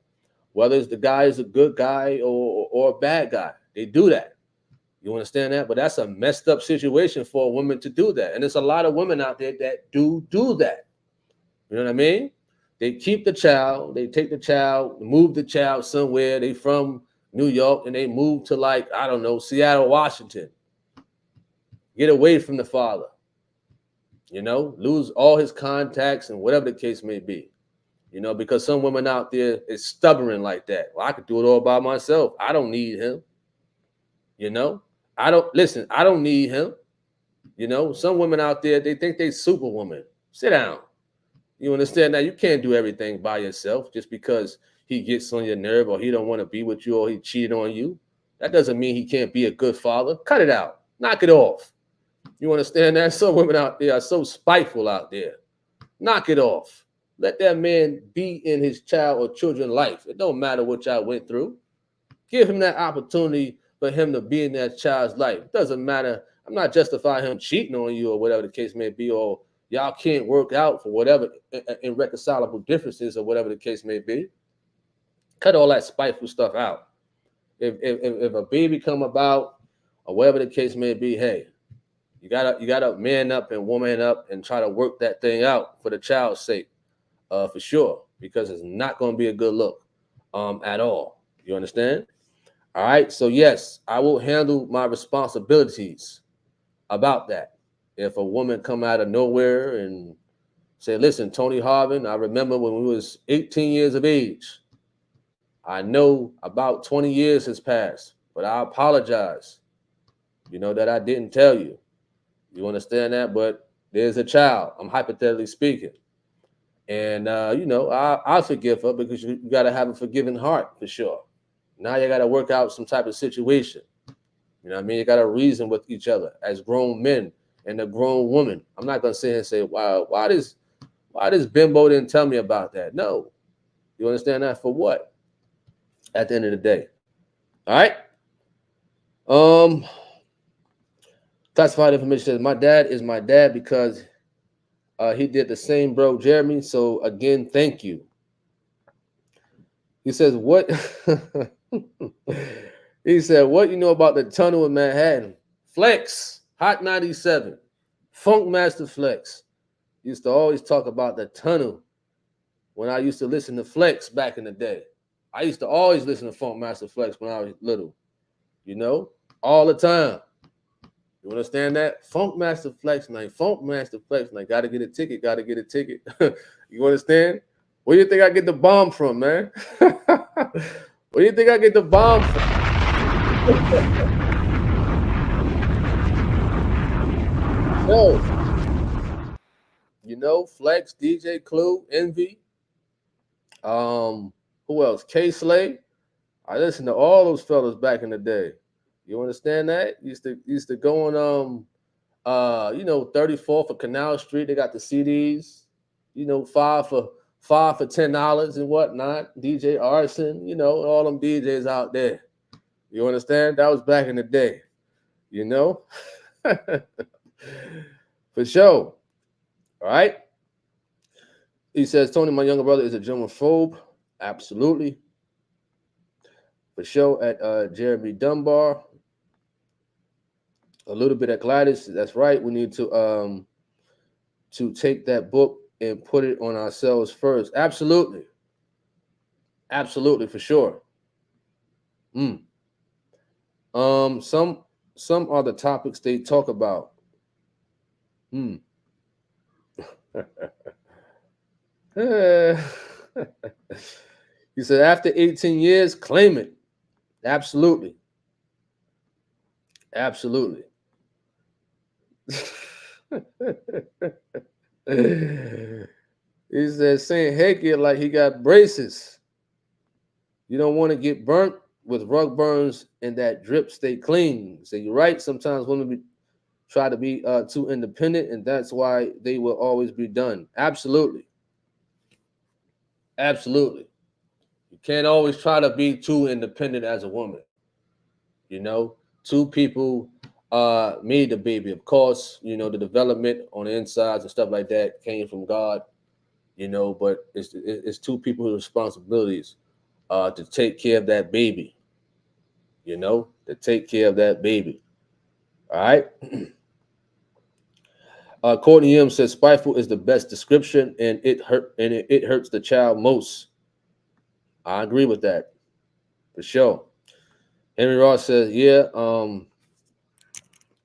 Whether it's the guy is a good guy or a bad guy, they do that. You understand that? But that's a messed up situation for a woman to do that. And there's a lot of women out there that do that. You know what I mean? They keep the child, they take the child, move the child somewhere. They from New York and they move to, like, I don't know, Seattle, Washington. Get away from the father. Lose all his contacts and whatever the case may be. Because some women out there is stubborn like that. Well, I could do it all by myself. I don't need him. I don't need him. Some women out there, they think they superwoman. Sit down. You understand that? You can't do everything by yourself just because he gets on your nerve or he don't want to be with you or he cheated on you. That doesn't mean he can't be a good father. Cut it out. Knock it off. You understand that? Some women out there are so spiteful out there. Knock it off. Let that man be in his child or children's life. It don't matter what y'all went through. Give him that opportunity for him to be in that child's life. It doesn't matter. I'm not justifying him cheating on you or whatever the case may be, or y'all can't work out for whatever irreconcilable differences or whatever the case may be. Cut all that spiteful stuff out. If a baby come about or whatever the case may be, hey, you gotta man up and woman up and try to work that thing out for the child's sake, for sure, because it's not going to be a good look at all. You understand? All right. So yes, I will handle my responsibilities about that. if a woman come out of nowhere and say, listen, Tony Harvin, I remember when we was 18 years of age. I know about 20 years has passed, but I apologize, that I didn't tell you. You understand that? But there's a child. I'm hypothetically speaking. And, I forgive her because you got to have a forgiving heart for sure. Now you got to work out some type of situation. You know what I mean? You got to reason with each other as grown men and a grown woman. I'm not going to sit here and say, wow, why this bimbo didn't tell me about that? No. You understand that? For what? At the end of the day. All right? Classified information says, my dad is my dad because he did the same, bro, Jeremy. So again, thank you. He says, what? He said, what you know about the tunnel in Manhattan? Flex, Hot 97, Funk Master Flex. Used to always talk about the tunnel when I used to listen to Flex back in the day. I used to always listen to Funk Master Flex when I was little, all the time. You understand that? Funk Master Flex night, Funk Master Flex night. Got to get a ticket, got to get a ticket. You understand? Where do you think I get the bomb from, man? Where do you think I get the bomb from? So, Flex, DJ Clue, Envy. Who else? K-Slay. I listened to all those fellas back in the day. You understand that? Used to go on 34th for Canal Street. They got the CDs, five for $10 and whatnot. DJ Arson, all them DJs out there. You understand? That was back in the day, For sure. All right. He says, Tony, my younger brother is a germaphobe. Absolutely. For sure. At Jeremy Dunbar. A little bit at Gladys. That's right. We need to take that book and put it on ourselves first. Absolutely. Absolutely, for sure. Some are the topics they talk about. He said, after 18 years, claim it. Absolutely. Absolutely. He said, saying headgear like he got braces. You don't want to get burnt with rug burns and that drip stay clean. So you're right. Sometimes women try to be too independent, and that's why they will always be done. Absolutely. Absolutely. You can't always try to be too independent as a woman. Two people made the baby. Of course, the development on the insides and stuff like that came from God, but it's two people's responsibilities to take care of that baby, to take care of that baby. All right. Courtney M says spiteful is the best description, and it hurts the child most. I agree with that for sure. Henry Ross says, yeah.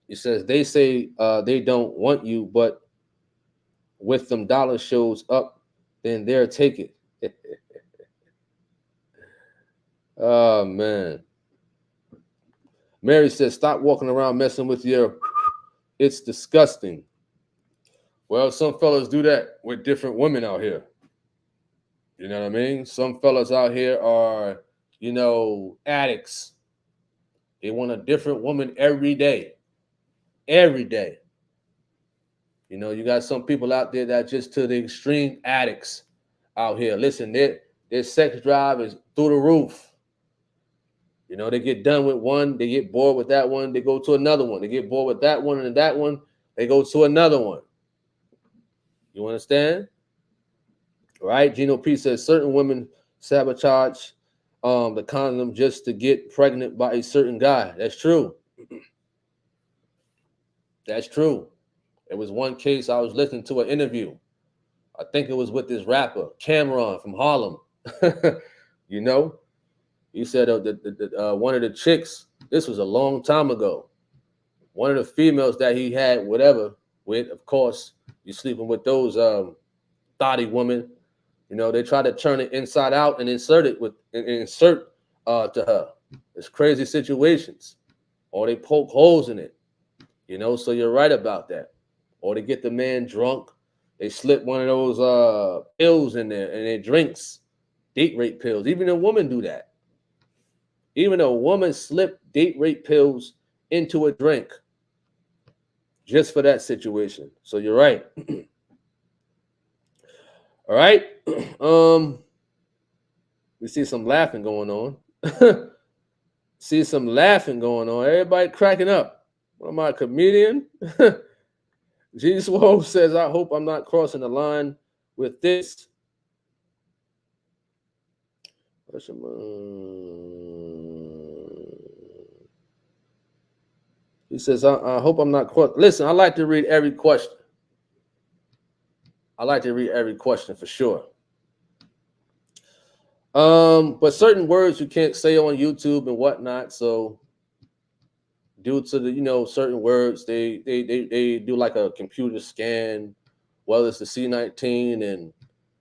He says they say they don't want you, but with them dollar shows up, then they'll take it. Oh man. Mary says, stop walking around messing with your. It's disgusting. Well, some fellas do that with different women out here. You know what I mean? Some fellas out here are, addicts. They want a different woman every day. Every day. You got some people out there that just to the extreme addicts out here. Listen, their sex drive is through the roof. They get done with one, they get bored with that one, they go to another one. They get bored with that one and that one, they go to another one. You understand? Right? Gino P says certain women sabotage the condom just to get pregnant by a certain guy. That's true. That's true. There was one case I was listening to an interview. I think it was with this rapper, Cameron from Harlem. He said one of the chicks, this was a long time ago. One of the females that he had, whatever, with. Of course, you're sleeping with those thotty women. You know, they try to turn it inside out and insert to her. It's crazy situations. Or they poke holes in it. You know, so you're right about that. Or they get the man drunk. They slip one of those pills in there and it drinks date rape pills. Even a woman do that. Even a woman slip date rape pills into a drink just for that situation. So you're right. All right. We see some laughing going on. See some laughing going on. Everybody cracking up. What am I, a comedian? G Swole says, I hope I'm not crossing the line with this. He says, I hope I'm not crossing. Listen, I like to read every question. I like to read every question for sure. But certain words you can't say on YouTube and whatnot. So due to the, certain words, they do like a computer scan, whether it's the C19 and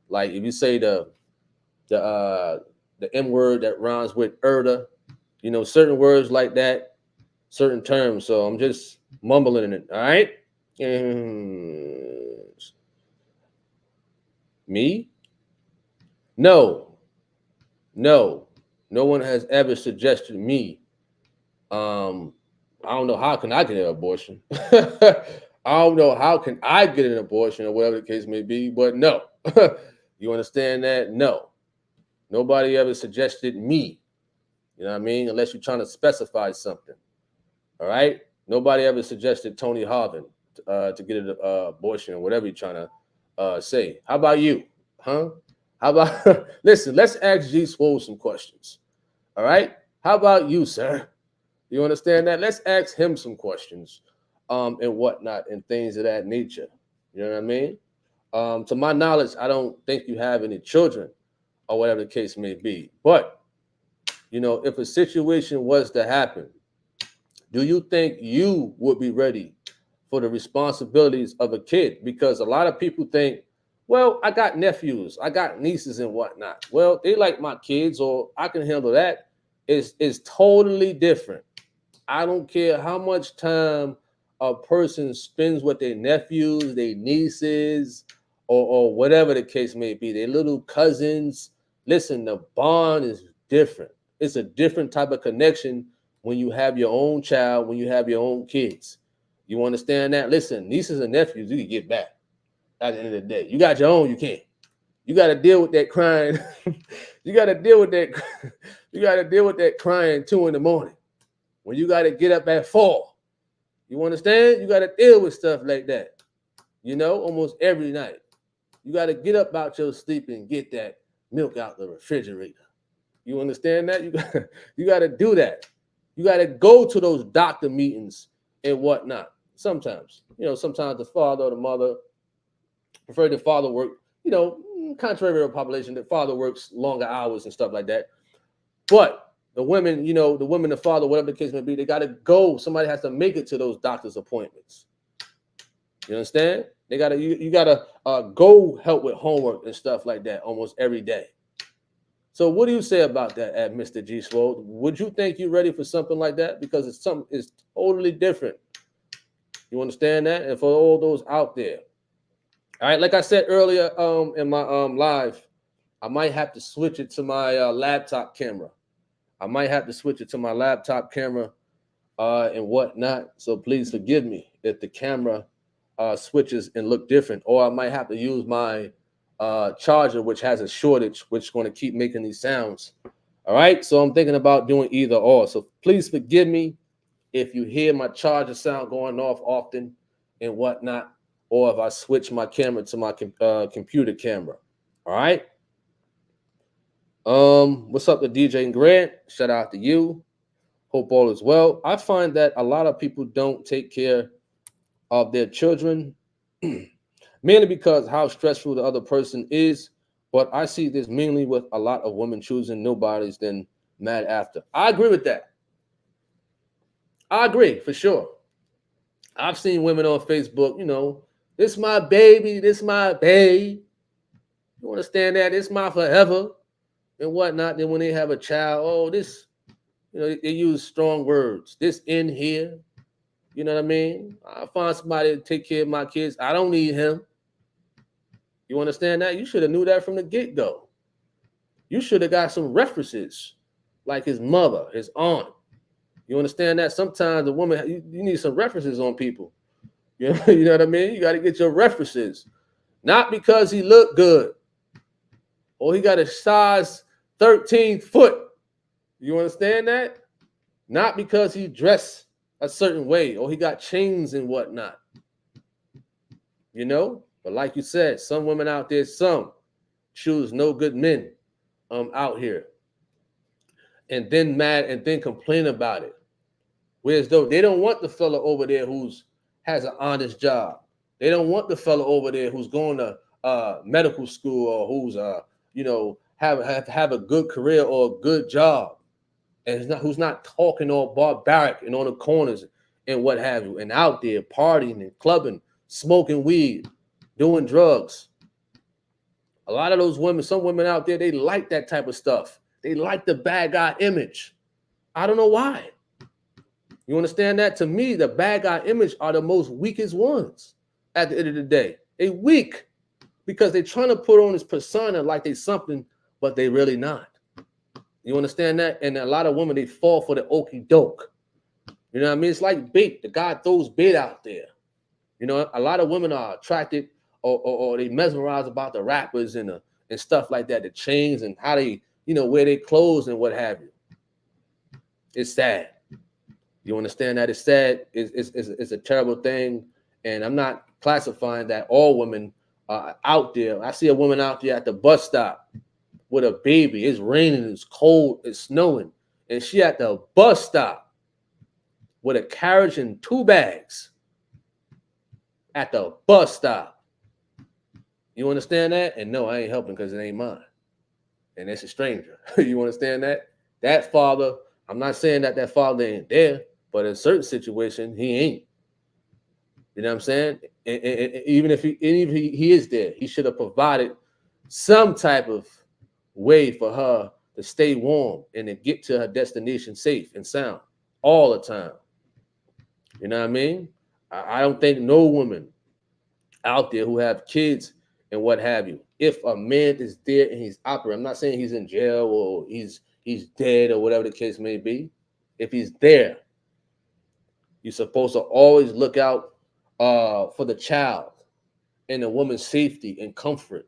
like if you say the M word that rhymes with Erda, certain words like that, certain terms. So I'm just mumbling it. All right. Me? No one has ever suggested me. I don't know how can I get an abortion. I don't know how can I get an abortion or whatever the case may be, but no. You understand that? No. Nobody ever suggested me. You know what I mean? Unless you're trying to specify something. All right? Nobody ever suggested Tony Harvin to get an abortion or whatever you're trying to say. How about you? Huh? How about, listen, let's ask G Swole some questions. All right? How about you, sir? You understand that? Let's ask him some questions and whatnot and things of that nature. You know what I mean? To my knowledge, I don't think you have any children or whatever the case may be. But, if a situation was to happen, do you think you would be ready for the responsibilities of a kid? Because a lot of people think, well, I got nephews, I got nieces and whatnot. Well, they like my kids or I can handle that. It's totally different. I don't care how much time a person spends with their nephews, their nieces, or whatever the case may be, their little cousins. Listen, the bond is different. It's a different type of connection when you have your own child, when you have your own kids. You understand that? Listen, nieces and nephews, you can get back at the end of the day. You got your own, you can't. You got to deal with that crying. You got to deal with that. You got to deal with that crying 2 a.m. when you got to get up at 4. You understand? You got to deal with stuff like that. Almost every night. You got to get up out your sleep and get that milk out the refrigerator. You understand that? You got to do that. You got to go to those doctor meetings and whatnot. Sometimes, sometimes the father or the mother prefer the father work, contrary to the population, the father works longer hours and stuff like that. But the women, the father, whatever the case may be, they got to go. Somebody has to make it to those doctor's appointments. You understand? They got to, you got to go help with homework and stuff like that almost every day. So what do you say about that, at Mr. G Swole? Would you think you're ready for something like that? Because it's totally different. You understand that? And for all those out there. All right, like I said earlier in my live, I might have to switch it to my laptop camera. And whatnot. So please forgive me if the camera switches and look different, or I might have to use my charger, which has a shortage, which is going to keep making these sounds. All right. So I'm thinking about doing either or. So please forgive me if you hear my charger sound going off often and whatnot, or if I switch my camera to my computer camera. All right. What's up to DJ and Grant? Shout out to you. Hope all is well. I find that a lot of people don't take care of their children, mainly because how stressful the other person is. But I see this mainly with a lot of women choosing nobody's then mad after. I agree with that. I agree for sure. I've seen women on Facebook, this my baby, this my babe. You understand that? This my forever and whatnot. Then when they have a child, oh, this, they use strong words. This in here, you know what I mean? I find somebody to take care of my kids. I don't need him. You understand that? You should have knew that from the get-go. You should have got some references, like his mother, his aunt. You understand that? Sometimes a woman, you need some references on people. You know what I mean? You got to get your references. Not because he looked good or he got a size 13 foot. You understand that? Not because he dressed a certain way or he got chains and whatnot. But like you said, some women out there, some choose no good men out here. And then mad and then complain about it. Whereas though they don't want the fella over there who's has an honest job. They don't want the fella over there who's going to medical school or who's have a good career or a good job, and who's not talking all barbaric and on the corners and what have you, and out there partying and clubbing, smoking weed, doing drugs. A lot of those women, some women out there, they like that type of stuff. They like the bad guy image. I don't know why. You understand that? To me, the bad guy image are the most weakest ones at the end of the day. They weak because they're trying to put on this persona like they something, but they really not. You understand that? And a lot of women, they fall for the okie doke. You know what I mean? It's like bait. The guy throws bait out there. A lot of women are attracted or they mesmerized about the rappers and stuff like that, the chains and how they, wear their clothes and what have you. It's sad. You understand that? It's sad. It's a terrible thing. And I'm not classifying that all women are out there. I see a woman out there at the bus stop with a baby. It's raining, it's cold, it's snowing. And she at the bus stop with a carriage and 2 bags at the bus stop. You understand that? And no, I ain't helping because it ain't mine. And it's a stranger. You understand that? That father, I'm not saying that father ain't there, but in certain situation, he ain't. You know what I'm saying? And even if he is there, he should have provided some type of way for her to stay warm and to get to her destination safe and sound all the time. You know what I mean? I don't think no woman out there who have kids and what have you, if a man is there and he's operating, I'm not saying he's in jail or he's dead or whatever the case may be. If he's there, you're supposed to always look out for the child and the woman's safety and comfort.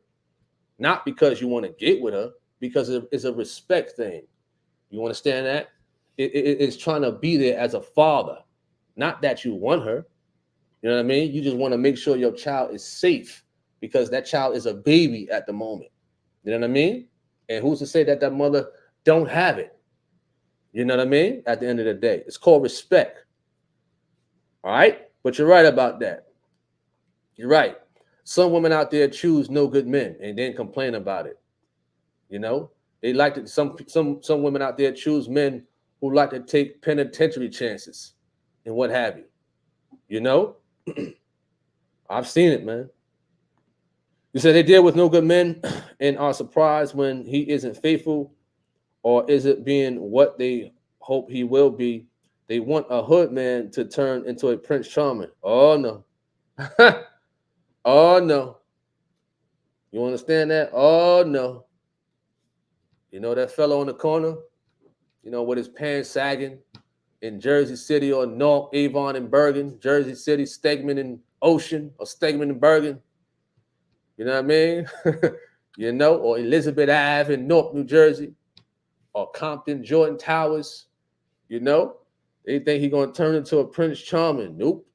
Not because you want to get with her, because it's a respect thing. You understand that? It's trying to be there as a father, not that you want her. You know what I mean? You just want to make sure your child is safe because that child is a baby at the moment. You know what I mean? And who's to say that mother don't have it? You know what I mean? At the end of the day, it's called respect. All right? But you're right about that. You're right. Some women out there choose no good men and then complain about it. They like to, some women out there choose men who like to take penitentiary chances and what have you. I've seen it, man. You said they deal with no good men and are surprised when he isn't faithful or isn't being what they hope he will be. They want a hood man to turn into a Prince Charming. Oh, no. Oh, no. You understand that? Oh, no. That fellow on the corner, with his pants sagging in Jersey City or North, Avon and Bergen, Jersey City, Stegman and Ocean or Stegman and Bergen. You know what I mean? Or Elizabeth Ave in North New Jersey or Compton, Jordan Towers. They think he's going to turn into a Prince Charming. Nope.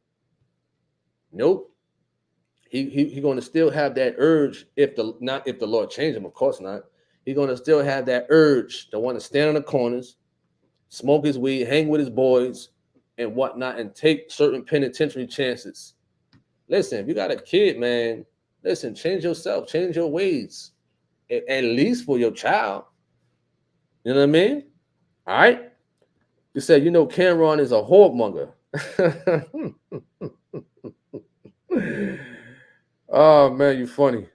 He going to still have that urge if the Lord changed him, of course not. He's going to still have that urge to want to stand on the corners, smoke his weed, hang with his boys and whatnot, and take certain penitentiary chances. Listen, if you got a kid, man, listen, change yourself, change your ways, at least for your child. You know what I mean? All right? You said, Cameron is a whoremonger. Oh man, you funny.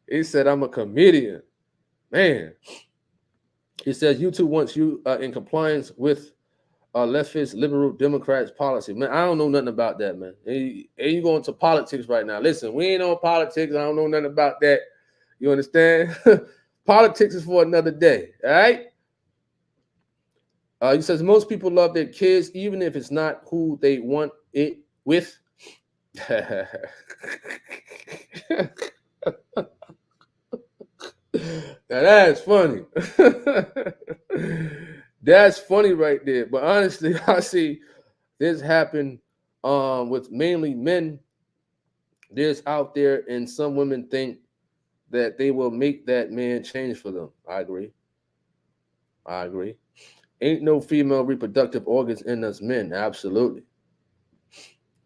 He said I'm a comedian. Man. He says YouTube wants you in compliance with leftist liberal Democrats policy. Man, I don't know nothing about that, man. Hey, you going to politics right now. Listen, we ain't on politics. I don't know nothing about that. You understand? Politics is for another day. All right. He says most people love their kids, even if it's not who they want it with. Now that's funny. That's funny right there. But honestly, I see this happen with mainly men. There's out there, and some women think that they will make that man change for them. I agree. I agree. Ain't no female reproductive organs in us men. Absolutely.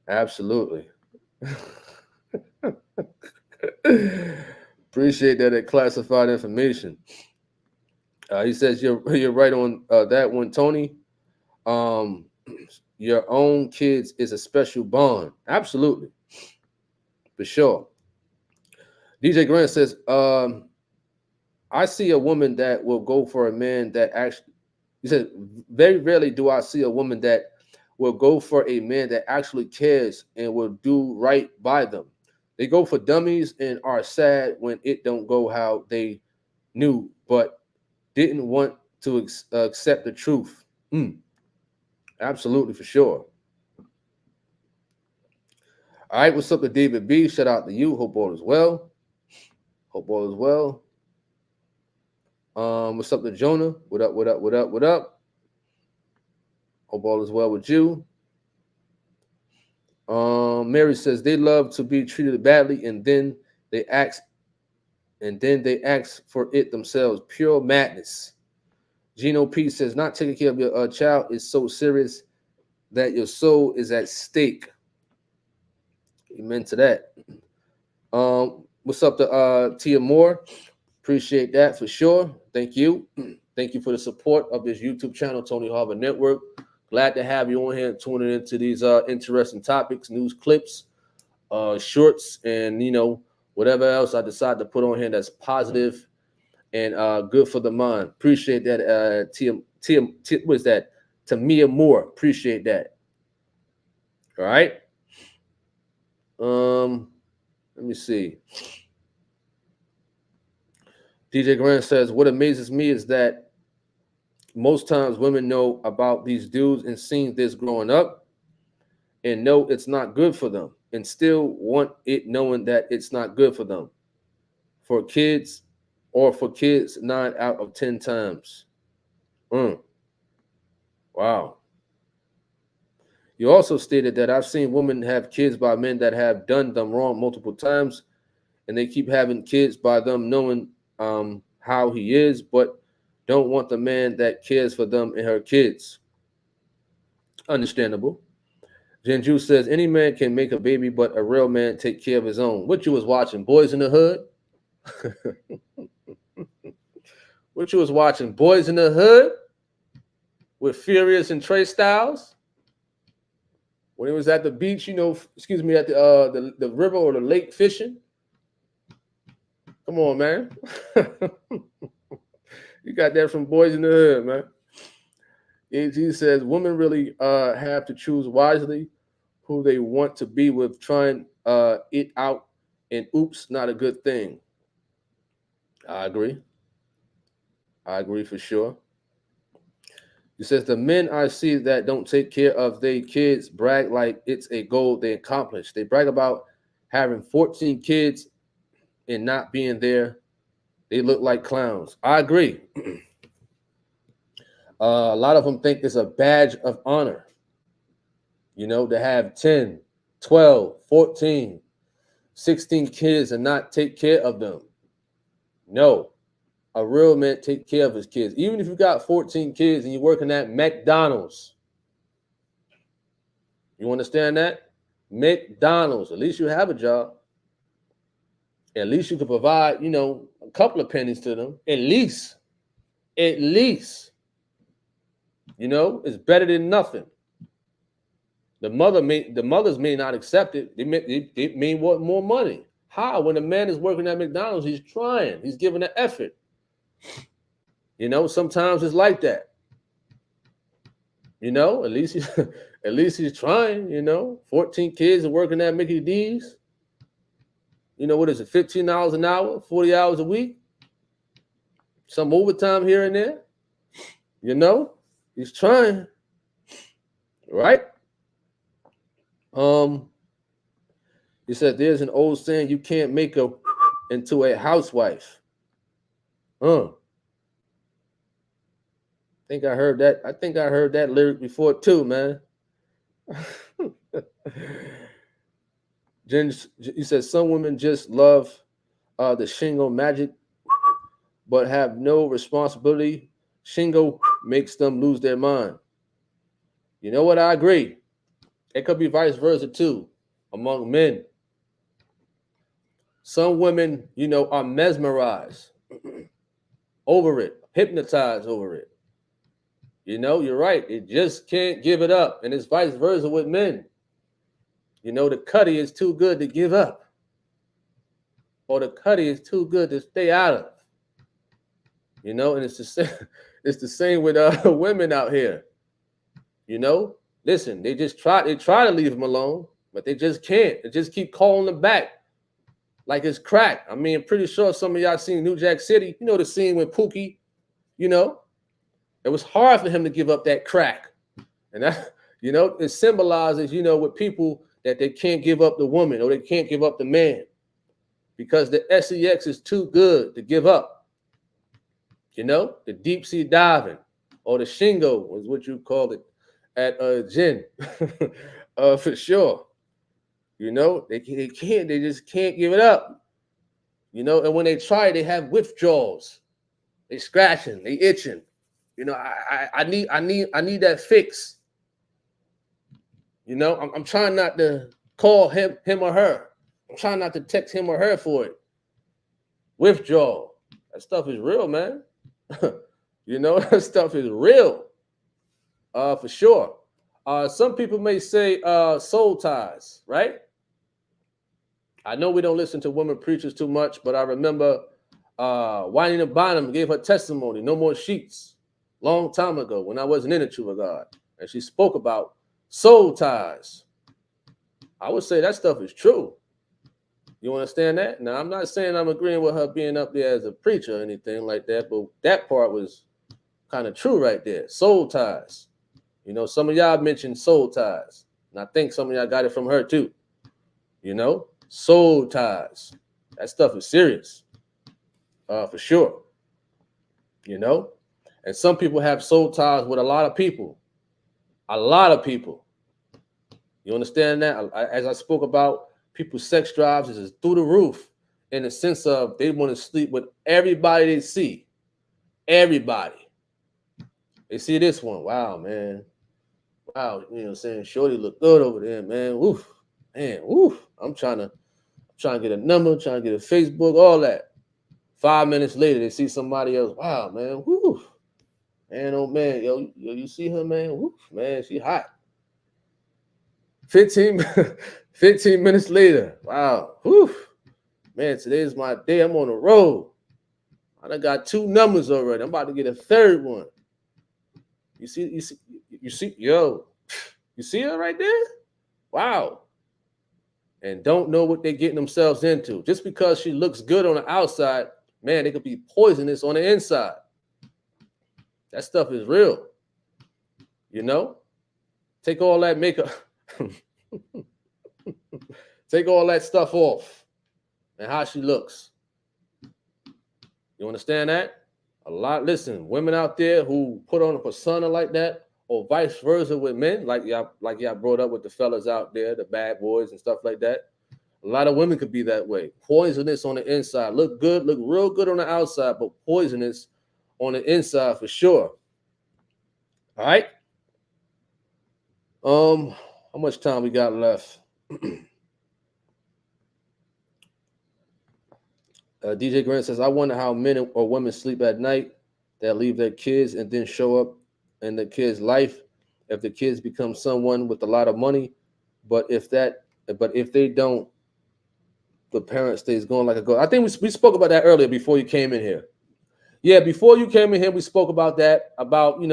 Absolutely. Appreciate that at classified information. He says you're right on that one, Tony. Your own kids is a special bond. Absolutely, for sure. DJ Grant says, I see a woman that will go for a man that actually. He said, very rarely do I see a woman that will go for a man that actually cares and will do right by them. They go for dummies and are sad when it don't go how they knew, but didn't want to accept the truth. Absolutely, for sure. All right, what's up to David B? Shout out to you. Hope all is well. Hope all is well. What's up to Jonah? What up, what up, what up, what up? Hope all is well with you. Mary says they love to be treated badly and then they ask for it themselves. Pure madness. Gino P says not taking care of your child is so serious that your soul is at stake. Amen to that. What's up to Tia Moore? Appreciate that for sure. Thank you. Thank you for the support of this YouTube channel, Tony Harvin Network. Glad to have you on here tuning into these interesting topics, news clips, shorts, and whatever else I decide to put on here that's positive and good for the mind. Appreciate that. What is that? Tamia Moore. Appreciate that. All right. Let me see. DJ Grant says, what amazes me is that most times women know about these dudes and seen this growing up and know it's not good for them and still want it knowing that it's not good for them. For kids 9 out of 10 times. Wow. You also stated that I've seen women have kids by men that have done them wrong multiple times and they keep having kids by them knowing how he is, but don't want the man that cares for them and her kids. Understandable. Jenju says any man can make a baby, but a real man take care of his own. What you was watching, Boys in the Hood? What you was watching, Boys in the Hood? With Furious and Trey Styles? When he was at the beach, at the river or the lake fishing? Come on, man. You got that from Boys in the Hood, man. AG says women really have to choose wisely who they want to be with, trying it out, and oops, not a good thing. I agree. I agree for sure. He says the men I see that don't take care of their kids brag like it's a goal they accomplished. They brag about having 14 kids and not being there. They look like clowns. I agree. A lot of them think it's a badge of honor, to have 10, 12, 14, 16 kids and not take care of them. No, a real man take care of his kids. Even if you got 14 kids and you're working at McDonald's. You understand that? McDonald's. At least you have a job. At least you can provide, a couple of pennies to them. At least. It's better than nothing. The mothers may not accept it. They may want more money. How? When a man is working at McDonald's, he's trying. He's giving an effort. Sometimes it's like that. At least at least he's trying. 14 kids are working at Mickey D's. What is it? $15 an hour, 40 hours a week. Some overtime here and there. He's trying. Right? He said there's an old saying, you can't make her into a housewife. I think I heard that lyric before too, man. He said some women just love the Shingo magic, but have no responsibility. Shingo makes them lose their mind. You know what? I agree. It could be vice versa too, among men. Some women, are mesmerized over it, hypnotized over it. You're right. It just can't give it up. And it's vice versa with men. The cutty is too good to give up. Or the cutty is too good to stay out of. And it's the same with women out here. Listen, they try to leave them alone, but they just can't. They just keep calling them back like it's crack. I mean, I'm pretty sure some of y'all seen New Jack City. The scene with Pookie, it was hard for him to give up that crack. And that, it symbolizes, with people that they can't give up the woman or they can't give up the man because the sex is too good to give up. The deep sea diving or the Shingo was what you call it at gin, for sure. They just can't give it up. And when they try, they have withdrawals. They scratching, they itching. I need that fix. I'm trying not to call him or her. I'm trying not to text him or her for it. Withdrawal. That stuff is real, man. That stuff is real. For sure. Some people may say soul ties, right? I know we don't listen to women preachers too much, but I remember Juanita Bynum gave her testimony, No More Sheets, long time ago when I wasn't in the Truth of God. And she spoke about soul ties. I would say that stuff is true. You understand that? Now, I'm not saying I'm agreeing with her being up there as a preacher or anything like that, but that part was kind of true right there. Soul ties. Some of y'all mentioned soul ties. And I think some of y'all got it from her too. Soul ties. That stuff is serious. For sure. And some people have soul ties with a lot of people. A lot of people. You understand that? As I spoke about, people's sex drives is through the roof in the sense of they want to sleep with everybody they see. Everybody. They see this one. Wow, man. Wow, saying Shorty look good over there, man. Woof. Man, woof. I'm trying to get a number, trying to get a Facebook, all that. 5 minutes later, they see somebody else. Wow, man. Woof. Man, oh man, yo, you see her, man? Woof, man, she hot. 15 minutes later. Wow. Whew. Man, today's my day. I'm on the road. I done got 2 numbers already. I'm about to get a 3rd one. You see, yo. You see her right there? Wow. And don't know what they're getting themselves into. Just because she looks good on the outside, man, they could be poisonous on the inside. That stuff is real. Take all that makeup. Take all that stuff off and how she looks. You understand that? Listen, women out there who put on a persona like that, or vice versa with men, like y'all brought up with the fellas out there, the bad boys and stuff like that. A lot of women could be that way. Poisonous on the inside. Look real good on the outside, but poisonous on the inside for sure. All right. How much time we got left? DJ Grant says, I wonder how men or women sleep at night that leave their kids and then show up in the kid's life if the kids become someone with a lot of money. But if they don't, the parent stays going like a ghost. I think we spoke about that earlier before you came in here. Yeah, before you came in here, we spoke about that, about,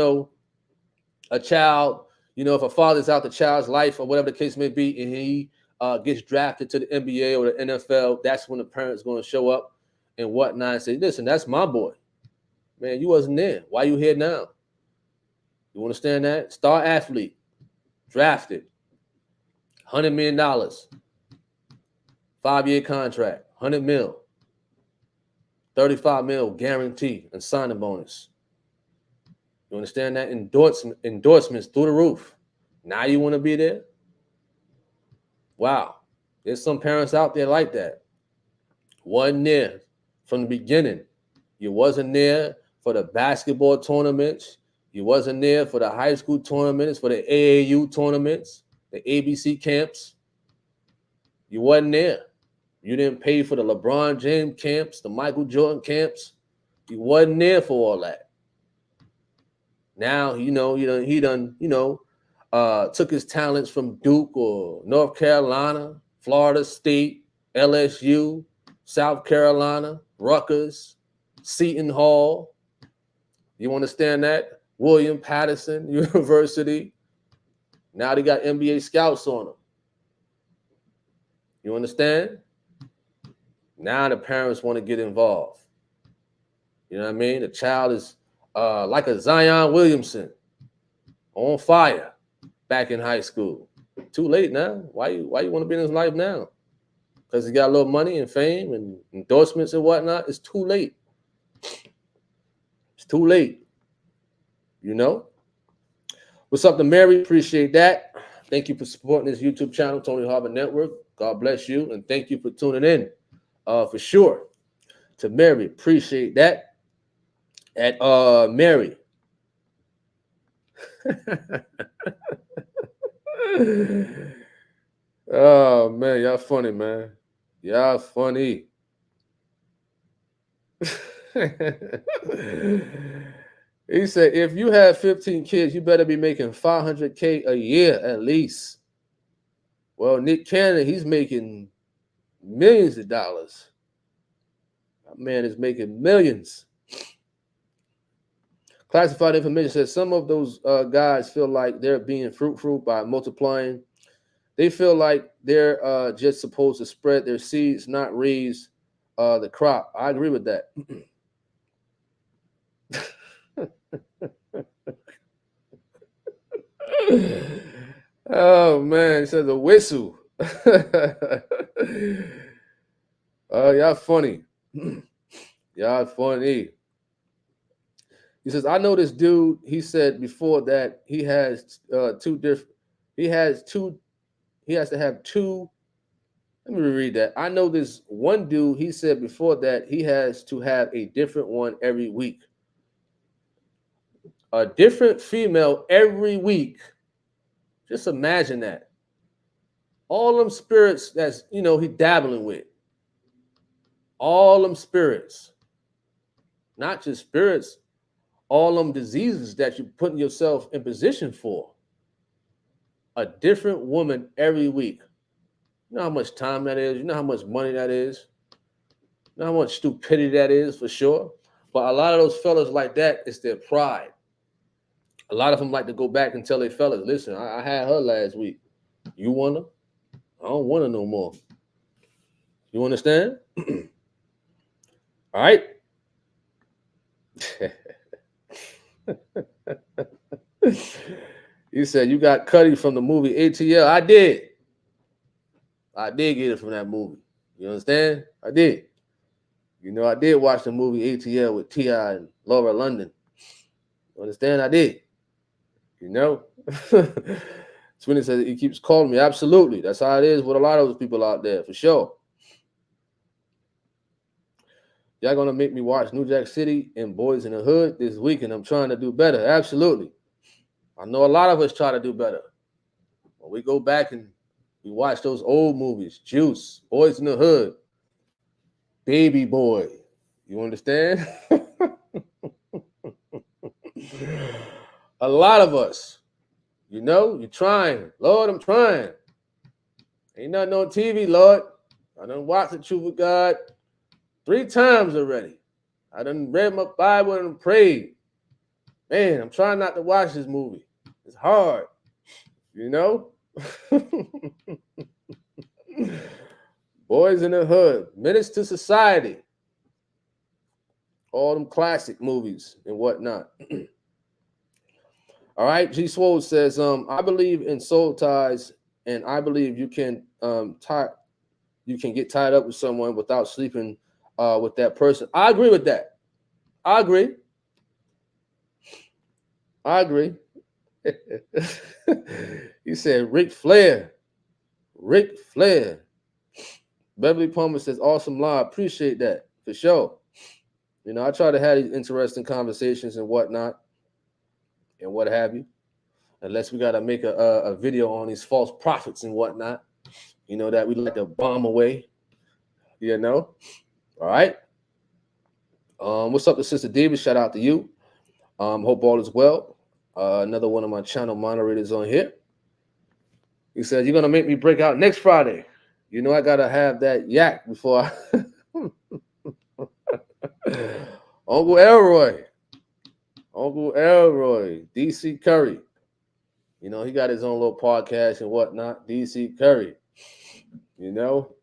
a child, if a father's out the child's life or whatever the case may be, and he gets drafted to the NBA or the NFL, that's when the parent's going to show up and whatnot and say, listen, that's my boy. Man, you wasn't there. Why you here now? You understand that? Star athlete, drafted, $100 million, 5-year contract, 100 mil, 35 mil guarantee and signing bonus. You understand that? Endorsements through the roof. Now you want to be there? Wow. There's some parents out there like that. Wasn't there from the beginning. You wasn't there for the basketball tournaments. You wasn't there for the high school tournaments, for the AAU tournaments, the ABC camps. You wasn't there. You didn't pay for the LeBron James camps, the Michael Jordan camps. You wasn't there for all that. Now, he took his talents from Duke or North Carolina, Florida State, LSU, South Carolina, Rutgers, Seton Hall. You understand that? William Patterson University. Now they got NBA scouts on them. You understand? Now the parents want to get involved. You know what I mean? The child is like a Zion Williamson, on fire back in high school. Too late now. Why you want to be in his life now? Because he got a little money and fame and endorsements and whatnot. It's too late. It's too late. What's up to Mary? Appreciate that. Thank you for supporting this YouTube channel, Tony Harvin Network. God bless you. And thank you for tuning in. For sure. To Mary, appreciate that. At Mary. Oh man, y'all funny, man. Y'all funny. He said, if you have 15 kids, you better be making $500K a year at least. Well, Nick Cannon, he's making millions of dollars. That man is making millions. Classified information says some of those guys feel like they're being fruitful by multiplying. They feel like they're just supposed to spread their seeds, not raise the crop. I agree with that. Oh man, it says a whistle. Y'all funny. Y'all funny. He says, I know this dude. He said before that he has two different. He has to have two. Let me reread that. I know this one dude. He said before that he has to have a different one every week. A different female every week. Just imagine that. All them spirits that's, he dabbling with. All them spirits. Not just spirits. All them diseases that you're putting yourself in position for. A different woman every week. You know how much time that is? You know how much money that is? You know how much stupidity that is, for sure? But a lot of those fellas like that, it's their pride. A lot of them like to go back and tell their fellas, listen, I had her last week. You want her? I don't want her no more. You understand? All right? You said you got Cuddy from the movie ATL. I did. I did get it from that movie. You understand? I did. I did watch the movie ATL with T.I. and Laura London. You understand? I did. Sweeney says he keeps calling me. Absolutely. That's how it is with a lot of those people out there, for sure. Y'all going to make me watch New Jack City and Boys in the Hood this weekend. I'm trying to do better. Absolutely. I know a lot of us try to do better. When we go back and we watch those old movies, Juice, Boys in the Hood, Baby Boy. You understand? A lot of us, you know, you're trying. Lord, I'm trying. Ain't nothing on TV, Lord. I done watched the Truth of God 3 times already. I done read my Bible and prayed. Man, I'm trying not to watch this movie. It's hard, you know? Boys in the Hood, Menace to Society, all them classic movies and whatnot. All right, G Swole says, I believe in soul ties, and I believe you can get tied up with someone without sleeping with that person. I agree with that. I agree. He said Ric Flair. Beverly Palmer says, awesome live. Appreciate that for sure. You know, I try to have these interesting conversations and whatnot and what have you. Unless we got to make a video on these false prophets and whatnot, you know, that we like to bomb away, you know. All right. What's up to Sister Davis? Shout out to you. Hope all is well. Another one of my channel moderators on here. He said, you're going to make me break out next Friday. You know, I got to have that yak before I... Uncle Elroy, DC Curry. You know, he got his own little podcast and whatnot. DC Curry, you know,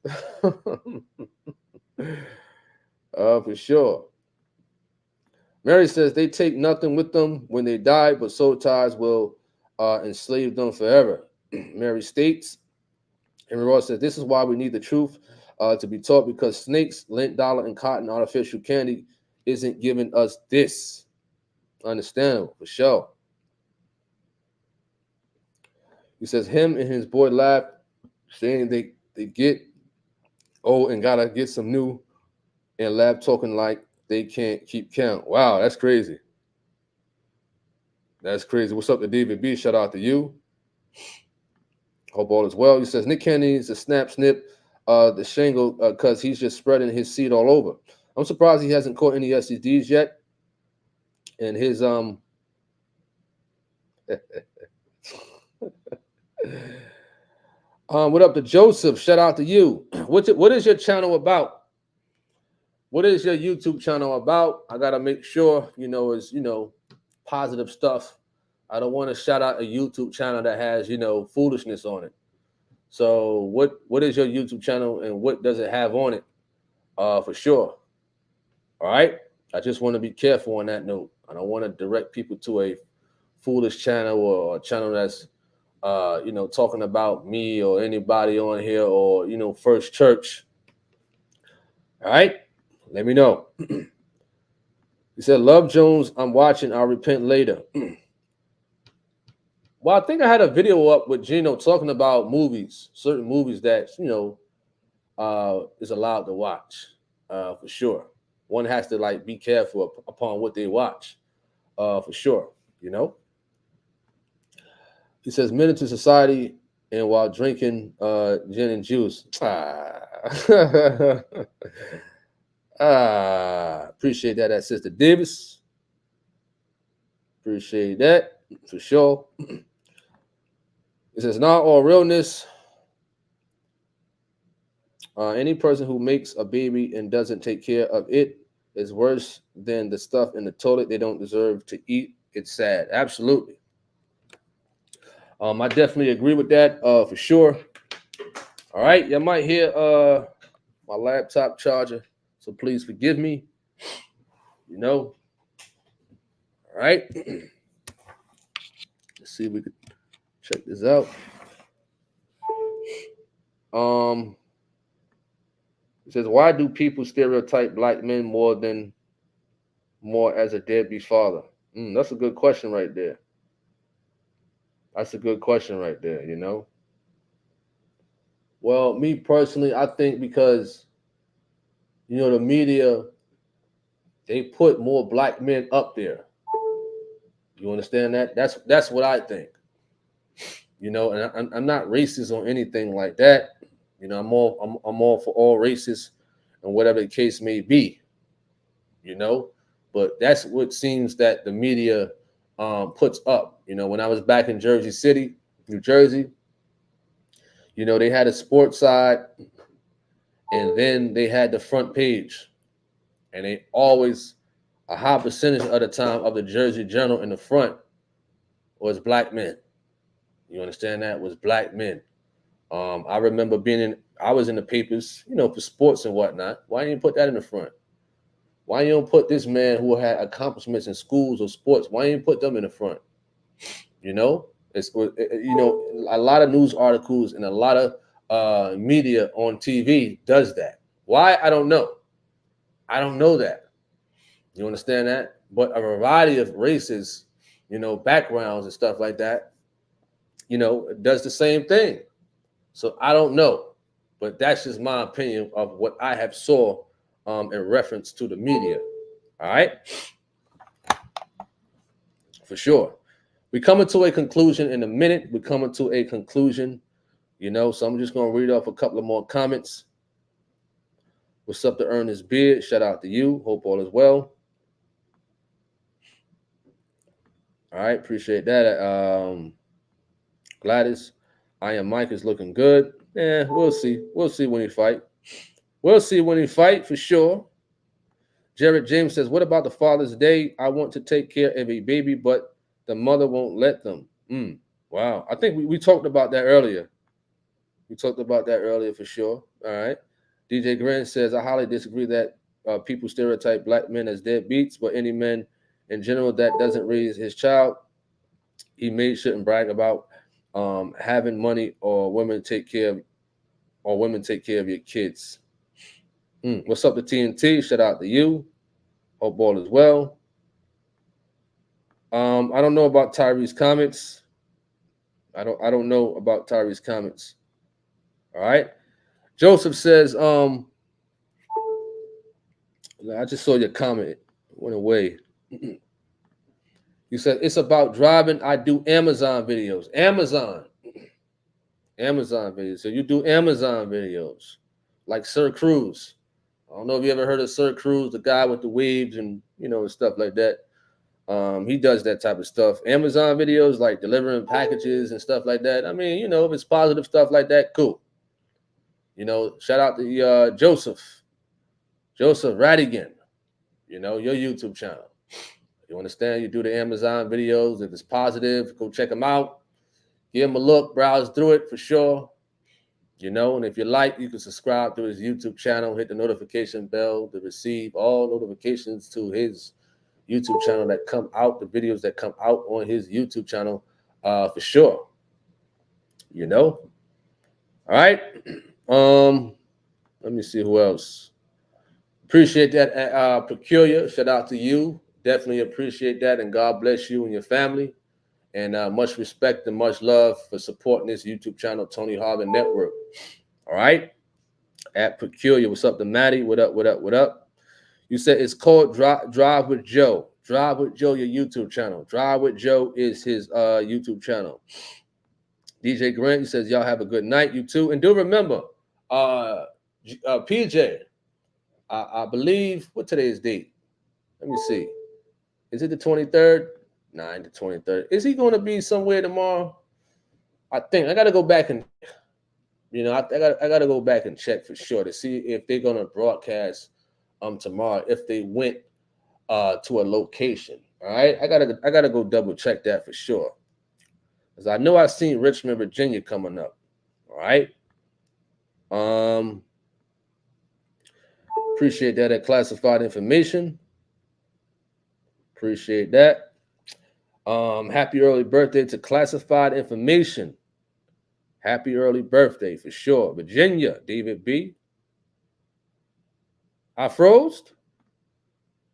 for sure. Mary says they take nothing with them when they die, but soul ties will enslave them forever. Mary states, Henry Ross says, this is why we need the truth to be taught, because snakes, lint, dollar, and cotton artificial candy isn't giving us this. Understandable, for sure. He says him and his boy laugh, saying they get old and gotta get some new, and Lab talking like they can't keep count. Wow, that's crazy. That's crazy. What's up to David B? Shout out to you. Hope all is well. He says Nick Cannon needs to snip the shingle because he's just spreading his seed all over. I'm surprised he hasn't caught any STDs yet. And his what up to Joseph? Shout out to you. What is your channel about? What is your YouTube channel about? I gotta make sure, you know, is, you know, positive stuff. I don't want to shout out a YouTube channel that has, you know, foolishness on it. So what is your YouTube channel and what does it have on it? For sure. All right. I just want to be careful on that note. I don't want to direct people to a foolish channel or a channel that's you know, talking about me or anybody on here or, you know, First Church. All right. Let me know. He said, Love Jones, I'm watching. I'll repent later. Well, I think I had a video up with Gino talking about movies, certain movies that, you know, is allowed to watch, for sure. One has to, like, be careful upon what they watch, for sure, you know. He says, men into society and while drinking gin and juice. Appreciate that, Sister Davis. Appreciate that, for sure. It says, not all realness. Any person who makes a baby and doesn't take care of it is worse than the stuff in the toilet they don't deserve to eat. It's sad. Absolutely. I definitely agree with that, for sure. All right. You might hear my laptop charger, so please forgive me. You know. All right. Let's see if we could check this out. It says, why do people stereotype black men more as a deadbeat father? That's a good question right there. That's a good question right there, you know? Well, me personally, I think because, you know, the media, they put more black men up there. You understand that? That's what I think. You know, and I'm not racist or anything like that. You know, I'm all for all races and whatever the case may be. You know, but that's what seems that the media puts up. When I was back in Jersey City, New Jersey, they had a sports side, and then they had the front page, and they always, a high percentage of the time of the Jersey Journal in the front was black men. You understand that? Was black men. I remember I was in the papers, for sports and whatnot. Why didn't you put that in the front? Why you don't put this man who had accomplishments in schools or sports? Why you put them in the front? It's a lot of news articles and a lot of media on TV does that. Why? I don't know. I don't know that. You understand that? But a variety of races, backgrounds and stuff like that, does the same thing. So I don't know, but that's just my opinion of what I have saw in reference to the media. All right, for sure. We're coming to a conclusion in a minute. We're coming to a conclusion, so I'm just going to read off a couple of more comments. What's up to Ernest Beard? Shout out to you. Hope all is well. All right, appreciate that. Gladys, I am Mike is looking good. Yeah, we'll see. We'll see when he fight. We'll see when he fight for sure. Jared James says, what about the Father's Day? I want to take care of a baby, but the mother won't let them. Wow. I think we talked about that earlier. We talked about that earlier for sure. All right. DJ Grant says, I highly disagree that people stereotype black men as deadbeats, but any man in general that doesn't raise his child, he shouldn't brag about having money or women take care of your kids. What's up to TNT? Shout out to you. Hope all is well. I don't know about Tyree's comments. I don't know about Tyree's comments. All right. Joseph says, I just saw your comment. It went away. You said it's about driving. I do Amazon videos. Amazon videos. So you do Amazon videos like Sir Cruz. I don't know if you ever heard of Sir Cruz, the guy with the waves and stuff like that. He does that type of stuff. Amazon videos like delivering packages and stuff like that. I mean, if it's positive stuff like that, cool. Shout out to Joseph Radigan. Your YouTube channel. You understand? You do the Amazon videos. If it's positive, go check them out. Give him a look, browse through it for sure. And if you like, you can subscribe to his YouTube channel, hit the notification bell to receive all notifications to his YouTube channel that come out, the videos that come out on his YouTube channel for sure. All right. Let me see who else. Appreciate that, Peculiar. Shout out to you. Definitely appreciate that, and God bless you and your family. And much respect and much love for supporting this YouTube channel, Tony Harvin Network. All right. At Peculiar. What's up to Maddie? What up, what up, what up? You said it's called Drive with Joe. Drive with Joe, your YouTube channel. Drive with Joe is his YouTube channel. DJ Grant, he says, y'all have a good night, you too. And do remember, PJ, I believe, what today's date? Let me see. Is it the 23rd? 9 to 23rd. Is he going to be somewhere tomorrow? I think I got to go back and, I got to go back and check for sure to see if they're going to broadcast tomorrow, if they went to a location. All right. I got to go double check that for sure. Because I know I've seen Richmond, Virginia coming up. All right. Appreciate that classified information. Appreciate that. Happy early birthday to classified information. Happy early birthday for sure. Virginia, David B. I froze?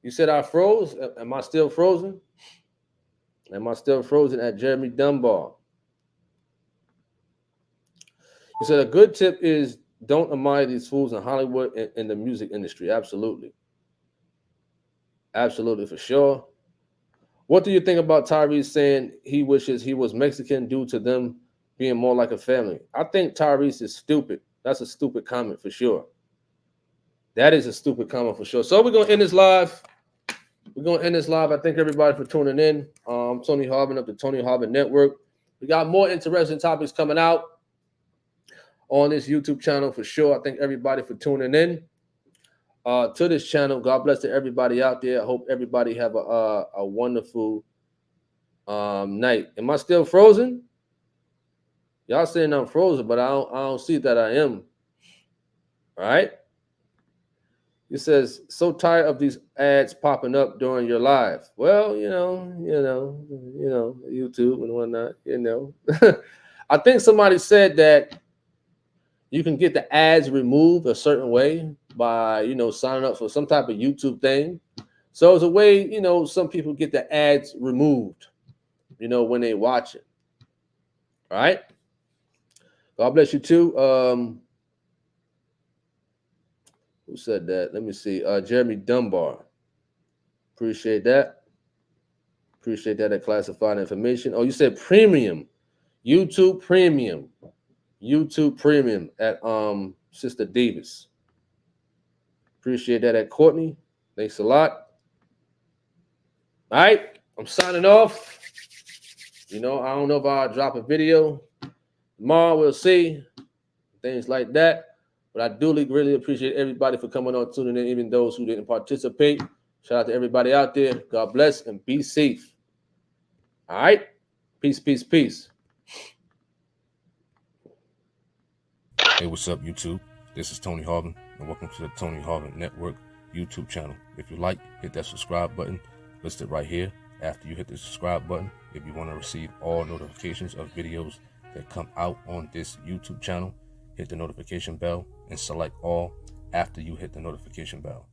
You said I froze? Am I still frozen? Am I still frozen at Jeremy Dunbar? You said a good tip is don't admire these fools in Hollywood and in the music industry. Absolutely. Absolutely, for sure. What do you think about Tyrese saying he wishes he was Mexican due to them being more like a family? I think Tyrese is stupid. That's a stupid comment for sure. That is a stupid comment for sure. So we're going to end this live. I thank everybody for tuning in. Tony Harvin of the Tony Harvin Network. We got more interesting topics coming out on this YouTube channel for sure. I thank everybody for tuning in to this channel. God bless to everybody out there. I hope everybody have a wonderful night. Am I still frozen? Y'all saying I'm frozen, but I don't see that I am. All right. It says, so tired of these ads popping up during your live. Well, you know, YouTube and whatnot, I think somebody said that you can get the ads removed a certain way by, signing up for some type of YouTube thing. So it's a way, some people get the ads removed, when they watch it. All right. God bless you too. Who said that? Let me see. Jeremy Dunbar. Appreciate that. Appreciate that classified information. Oh, you said premium. YouTube premium. YouTube premium at Sister Davis. Appreciate that at Courtney. Thanks a lot. All right. I'm signing off. I don't know if I'll drop a video tomorrow. We'll see. Things like that. But I do really appreciate everybody for coming on, tuning in, even those who didn't participate. Shout out to everybody out there. God bless and be safe. All right? Peace, peace, peace. Hey, what's up, YouTube? This is Tony Harvin, and welcome to the Tony Harvin Network YouTube channel. If you like, hit that subscribe button listed right here. After you hit the subscribe button, if you want to receive all notifications of videos that come out on this YouTube channel, hit the notification bell and select all after you hit the notification bell.